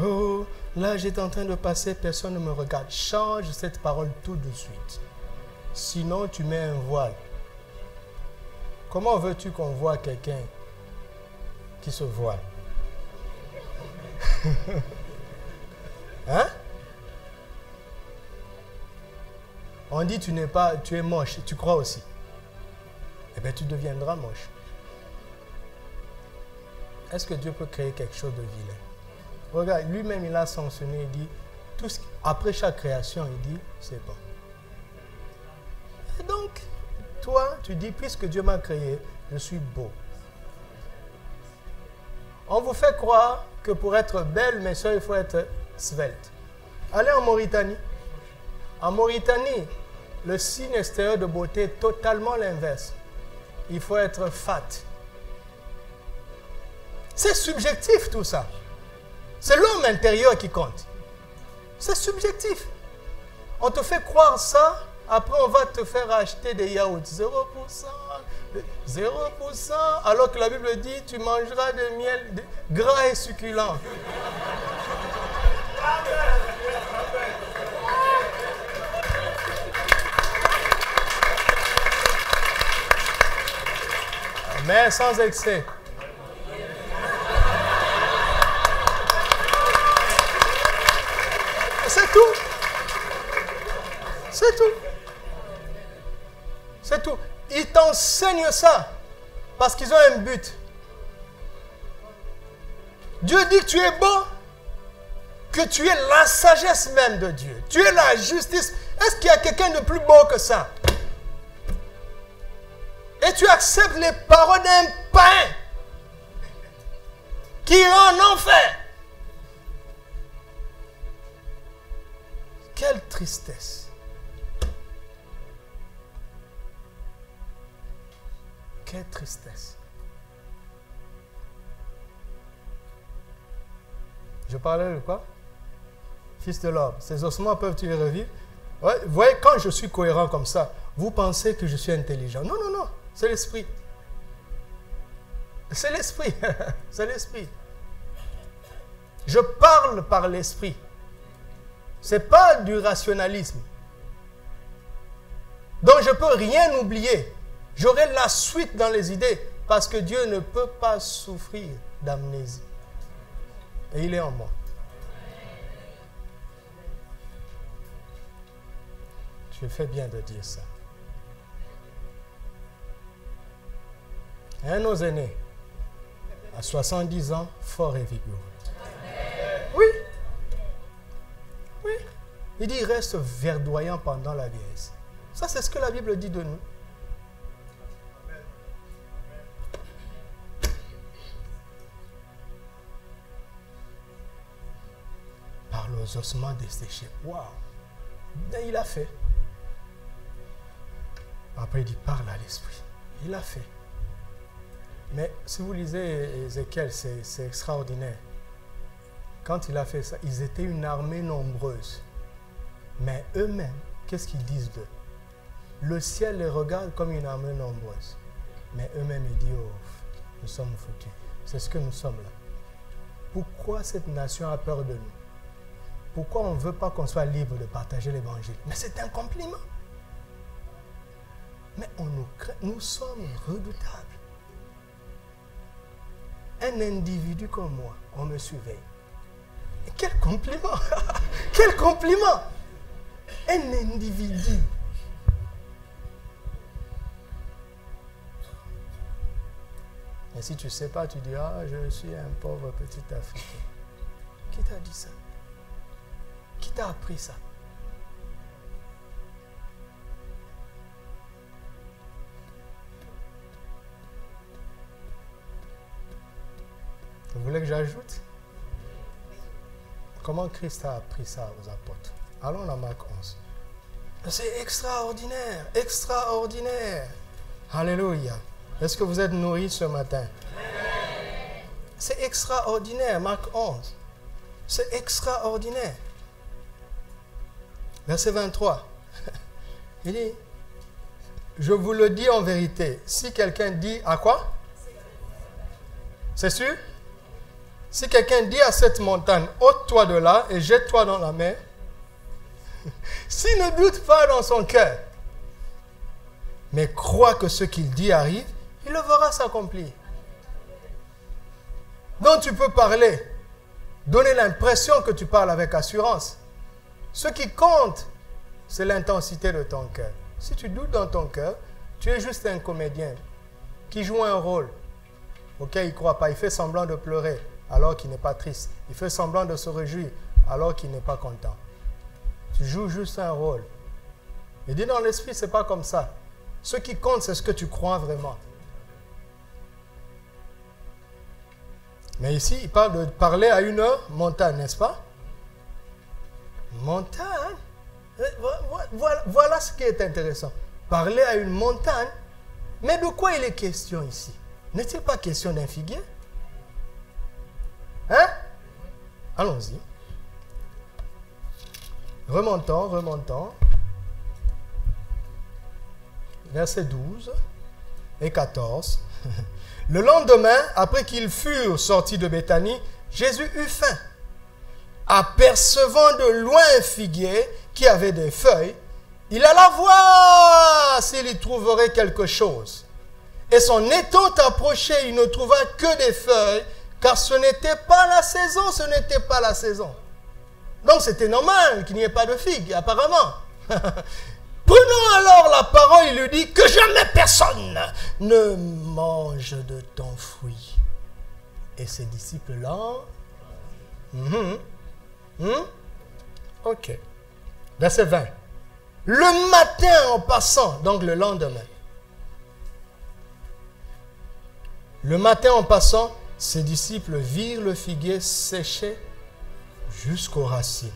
Oh, là j'étais en train de passer, personne ne me regarde. Change cette parole tout de suite. Sinon, tu mets un voile. Comment veux-tu qu'on voit quelqu'un qui se voile? Hein? On dit tu es moche, tu crois aussi. Eh bien, tu deviendras moche. Est-ce que Dieu peut créer quelque chose de vilain? Regarde, lui-même, il a sanctionné, il dit, après chaque création, il dit, c'est bon. Et donc, toi, tu dis, puisque Dieu m'a créé, je suis beau. On vous fait croire que pour être belle, mes soeurs, il faut être svelte. Allez en Mauritanie. En Mauritanie, le signe extérieur de beauté est totalement l'inverse. Il faut être fat. C'est subjectif tout ça. C'est l'homme intérieur qui compte. C'est subjectif. On te fait croire ça, après on va te faire acheter des yaourts. 0%, 0%, alors que la Bible dit tu mangeras de miel gras et succulent. Mais sans excès. C'est tout. C'est tout. C'est tout. Il t'enseigne ça. Parce qu'ils ont un but. Dieu dit que tu es beau, que tu es la sagesse même de Dieu. Tu es la justice. Est-ce qu'il y a quelqu'un de plus beau que ça? Et tu acceptes les paroles d'un païen qui ira en enfer. Quelle tristesse. Quelle tristesse. Je parlais de quoi? Fils de l'homme, ces ossements peuvent-ils revivre? Ouais, vous voyez, quand je suis cohérent comme ça, vous pensez que je suis intelligent. Non, non, non, c'est l'esprit. C'est l'esprit. C'est l'esprit. Je parle par l'esprit. Ce n'est pas du rationalisme. Donc je ne peux rien oublier. J'aurai la suite dans les idées parce que Dieu ne peut pas souffrir d'amnésie. Et il est en moi. Je fais bien de dire ça. Un de nos aînés, à 70 ans, fort et vigoureux. Oui. Oui. Il dit, il reste verdoyant pendant la vieillesse. Ça, c'est ce que la Bible dit de nous. Par les ossements desséchés. Waouh! Ben, il a fait. Après, il dit, parle à l'esprit. Il a fait. Mais si vous lisez Ézéchiel, c'est extraordinaire. Quand il a fait ça, ils étaient une armée nombreuse. Mais eux-mêmes, qu'est-ce qu'ils disent d'eux? Le ciel les regarde comme une armée nombreuse. Mais eux-mêmes, ils disent, oh, nous sommes foutus. C'est ce que nous sommes là. Pourquoi cette nation a peur de nous? Pourquoi on ne veut pas qu'on soit libre de partager l'évangile? Mais c'est un compliment. Mais on nous craint, nous sommes redoutables. Un individu comme moi, on me surveille. Et quel compliment! Quel compliment! Un individu. Et si tu ne sais pas, tu dis, ah, je suis un pauvre petit Africain. Qui t'a dit ça? Qui t'a appris ça? Vous voulez que j'ajoute? Comment Christ a appris ça aux apôtres? Allons dans Marc 11. C'est extraordinaire, extraordinaire. Alléluia. Est-ce que vous êtes nourris ce matin? C'est extraordinaire, Marc 11. C'est extraordinaire. Verset 23. Il dit, je vous le dis en vérité, si quelqu'un dit à quoi? C'est sûr? Si quelqu'un dit à cette montagne, ôte-toi de là et jette-toi dans la mer, s'il ne doute pas dans son cœur, mais croit que ce qu'il dit arrive, il le verra s'accomplir. Donc tu peux parler, donner l'impression que tu parles avec assurance. Ce qui compte, c'est l'intensité de ton cœur. Si tu doutes dans ton cœur, tu es juste un comédien qui joue un rôle auquel il ne croit pas. Il fait semblant de pleurer alors qu'il n'est pas triste. Il fait semblant de se réjouir alors qu'il n'est pas content. Tu joues juste un rôle. Il dit dans l'esprit, ce n'est pas comme ça. Ce qui compte, c'est ce que tu crois vraiment. Mais ici, il parle de parler à une montagne, n'est-ce pas? Montagne? Voilà ce qui est intéressant. Parler à une montagne. Mais de quoi il est question ici? N'est-il pas question d'un figuier? Hein? Allons-y. Remontons, remontons. Versets 12 et 14. Le lendemain, après qu'ils furent sortis de Béthanie, Jésus eut faim. Apercevant de loin un figuier qui avait des feuilles, il alla voir s'il y trouverait quelque chose. Et son étant approché, il ne trouva que des feuilles, car ce n'était pas la saison, ce n'était pas la saison. Donc c'était normal qu'il n'y ait pas de figues, apparemment. Prenant alors la parole, il lui dit que jamais personne ne mange de ton fruit. Et ses disciples-là, ok. Verset 20. Le matin en passant, donc le lendemain. Le matin en passant, ses disciples virent le figuier séché jusqu'aux racines.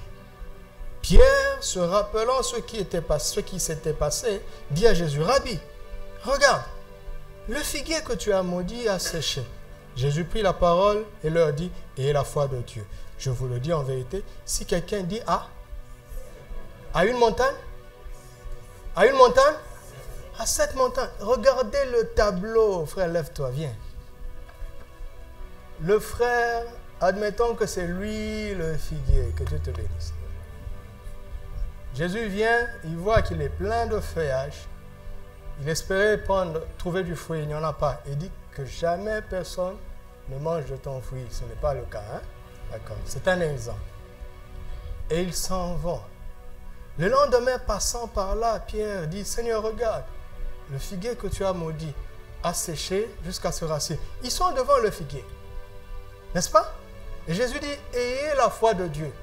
Pierre, se rappelant ce qui s'était passé, dit à Jésus, Rabbi, regarde, le figuier que tu as maudit a séché. Jésus prit la parole et leur dit, ayez la foi de Dieu. Je vous le dis en vérité, si quelqu'un dit à une montagne, à cette montagne, regardez le tableau, frère, lève-toi, viens. Le frère, admettons que c'est lui le figuier, que Dieu te bénisse. Jésus vient, il voit qu'il est plein de feuillage. Il espérait trouver du fruit, il n'y en a pas. Il dit que jamais personne ne mange de ton fruit. Ce n'est pas le cas, hein? D'accord. C'est un exemple. Et ils s'en vont. Le lendemain, passant par là, Pierre dit, Seigneur, regarde, le figuier que tu as maudit a séché jusqu'à ce racine. Ils sont devant le figuier. N'est-ce pas? Et Jésus dit, ayez la foi de Dieu.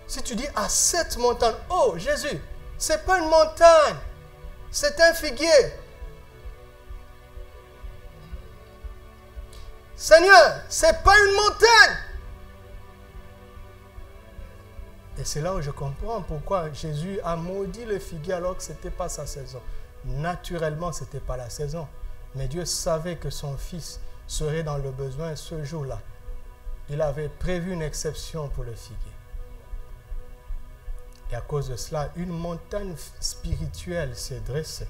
Si tu dis à cette montagne, oh Jésus, ce n'est pas une montagne, c'est un figuier. Seigneur, ce n'est pas une montagne. Et c'est là où je comprends pourquoi Jésus a maudit le figuier alors que ce n'était pas sa saison. Naturellement, ce n'était pas la saison. Mais Dieu savait que son fils serait dans le besoin ce jour-là. Il avait prévu une exception pour le figuier. Et à cause de cela, une montagne spirituelle s'est dressée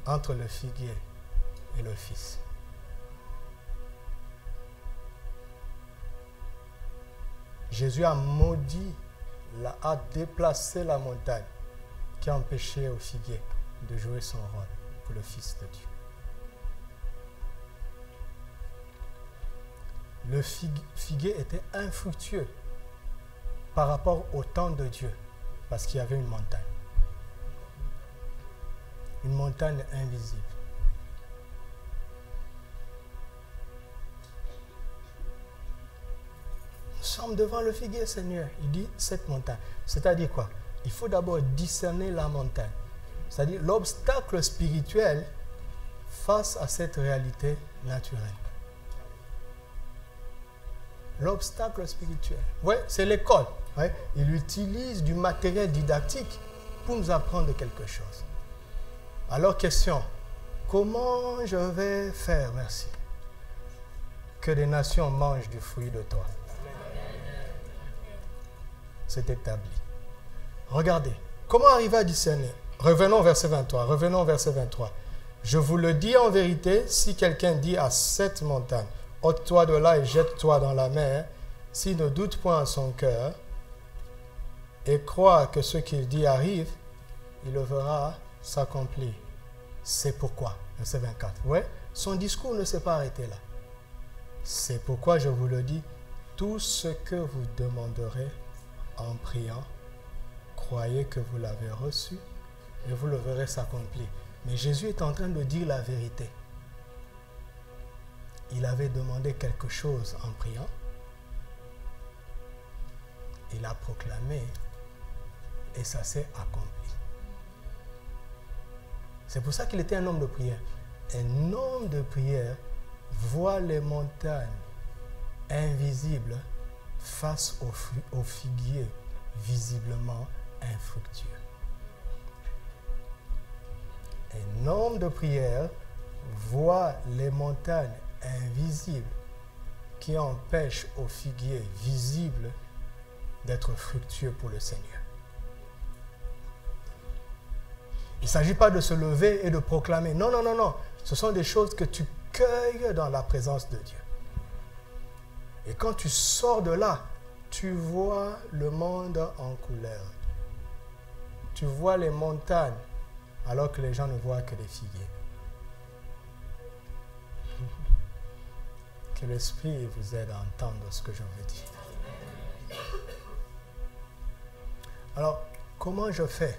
entre le figuier et le fils. Jésus a maudit, a déplacé la montagne qui a empêché au figuier de jouer son rôle pour le Fils de Dieu. Le figuier était infructueux par rapport au temps de Dieu, parce qu'il y avait une montagne. Une montagne invisible. Nous sommes devant le figuier, Seigneur. Il dit cette montagne. C'est-à-dire quoi? Il faut d'abord discerner la montagne. C'est-à-dire l'obstacle spirituel face à cette réalité naturelle. L'obstacle spirituel. Oui, c'est l'école. Ouais. Il utilise du matériel didactique pour nous apprendre quelque chose. Alors, question. Comment je vais faire, merci, que des nations mangent du fruit de toi? C'est établi. Regardez. Comment arriver à discerner? Revenons au verset 23. Revenons au verset 23. Je vous le dis en vérité, si quelqu'un dit à cette montagne, ôte-toi de là et jette-toi dans la mer, s'il ne doute point en son cœur et croit que ce qu'il dit arrive, il le verra s'accomplir. C'est pourquoi, verset 24. Ouais, son discours ne s'est pas arrêté là. C'est pourquoi je vous le dis, tout ce que vous demanderez en priant, croyez que vous l'avez reçu et vous le verrez s'accomplir. Mais Jésus est en train de dire la vérité. Il avait demandé quelque chose en priant. Il a proclamé et ça s'est accompli. C'est pour ça qu'il était un homme de prière. Un homme de prière voit les montagnes invisibles face au figuier visiblement infructueux. Un homme de prière voit les montagnes invisibles qui empêchent au figuier visible d'être fructueux pour le Seigneur. Il ne s'agit pas de se lever et de proclamer. Non, non, non, non. Ce sont des choses que tu cueilles dans la présence de Dieu. Et quand tu sors de là, tu vois le monde en couleur. Tu vois les montagnes alors que les gens ne voient que les figuiers. Que l'Esprit vous aide à entendre ce que je veux dire. Alors, comment je fais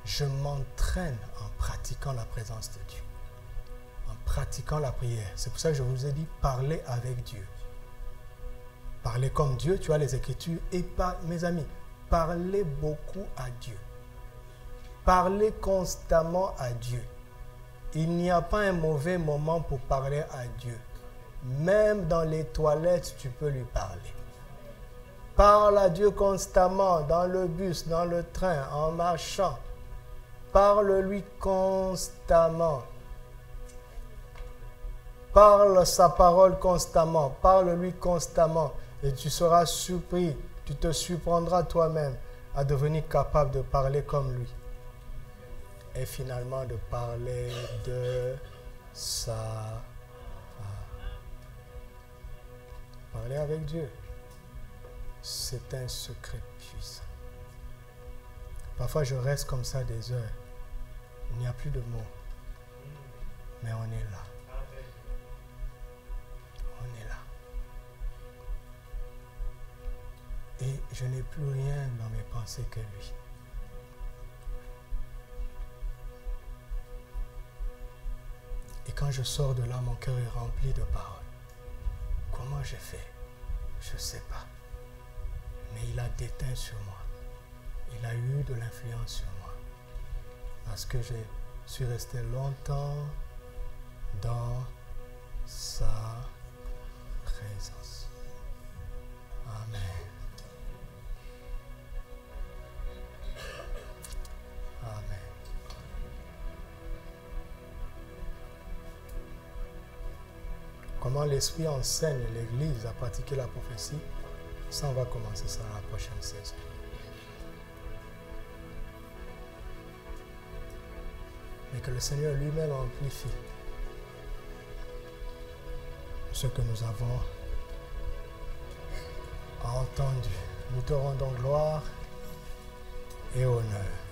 je m'entraîne en pratiquant la présence de Dieu, en pratiquant la prière. C'est pour ça que je vous ai dit, parlez avec Dieu. Parlez comme Dieu, tu as les Écritures. Et mes amis, parlez beaucoup à Dieu. Parlez constamment à Dieu. Il n'y a pas un mauvais moment pour parler à Dieu. Même dans les toilettes, tu peux lui parler. Parle à Dieu constamment, dans le bus, dans le train, en marchant. Parle-lui constamment. Parle sa parole constamment. Parle-lui constamment. Et tu seras surpris. Tu te surprendras toi-même à devenir capable de parler comme lui. Et finalement de parler de sa part. Parler avec Dieu, c'est un secret puissant. Parfois je reste comme ça des heures. Il n'y a plus de mots. Mais on est là. On est là. Et je n'ai plus rien dans mes pensées que lui. Et quand je sors de là, mon cœur est rempli de paroles. Comment j'ai fait? Je ne sais pas. Mais il a déteint sur moi. Il a eu de l'influence sur moi. Parce que je suis resté longtemps dans sa présence. Amen. Amen. Comment l'Esprit enseigne l'Église à pratiquer la prophétie, ça on va commencer ça la prochaine saison. Mais que le Seigneur lui-même amplifie ce que nous avons entendu. Nous te rendons gloire et honneur.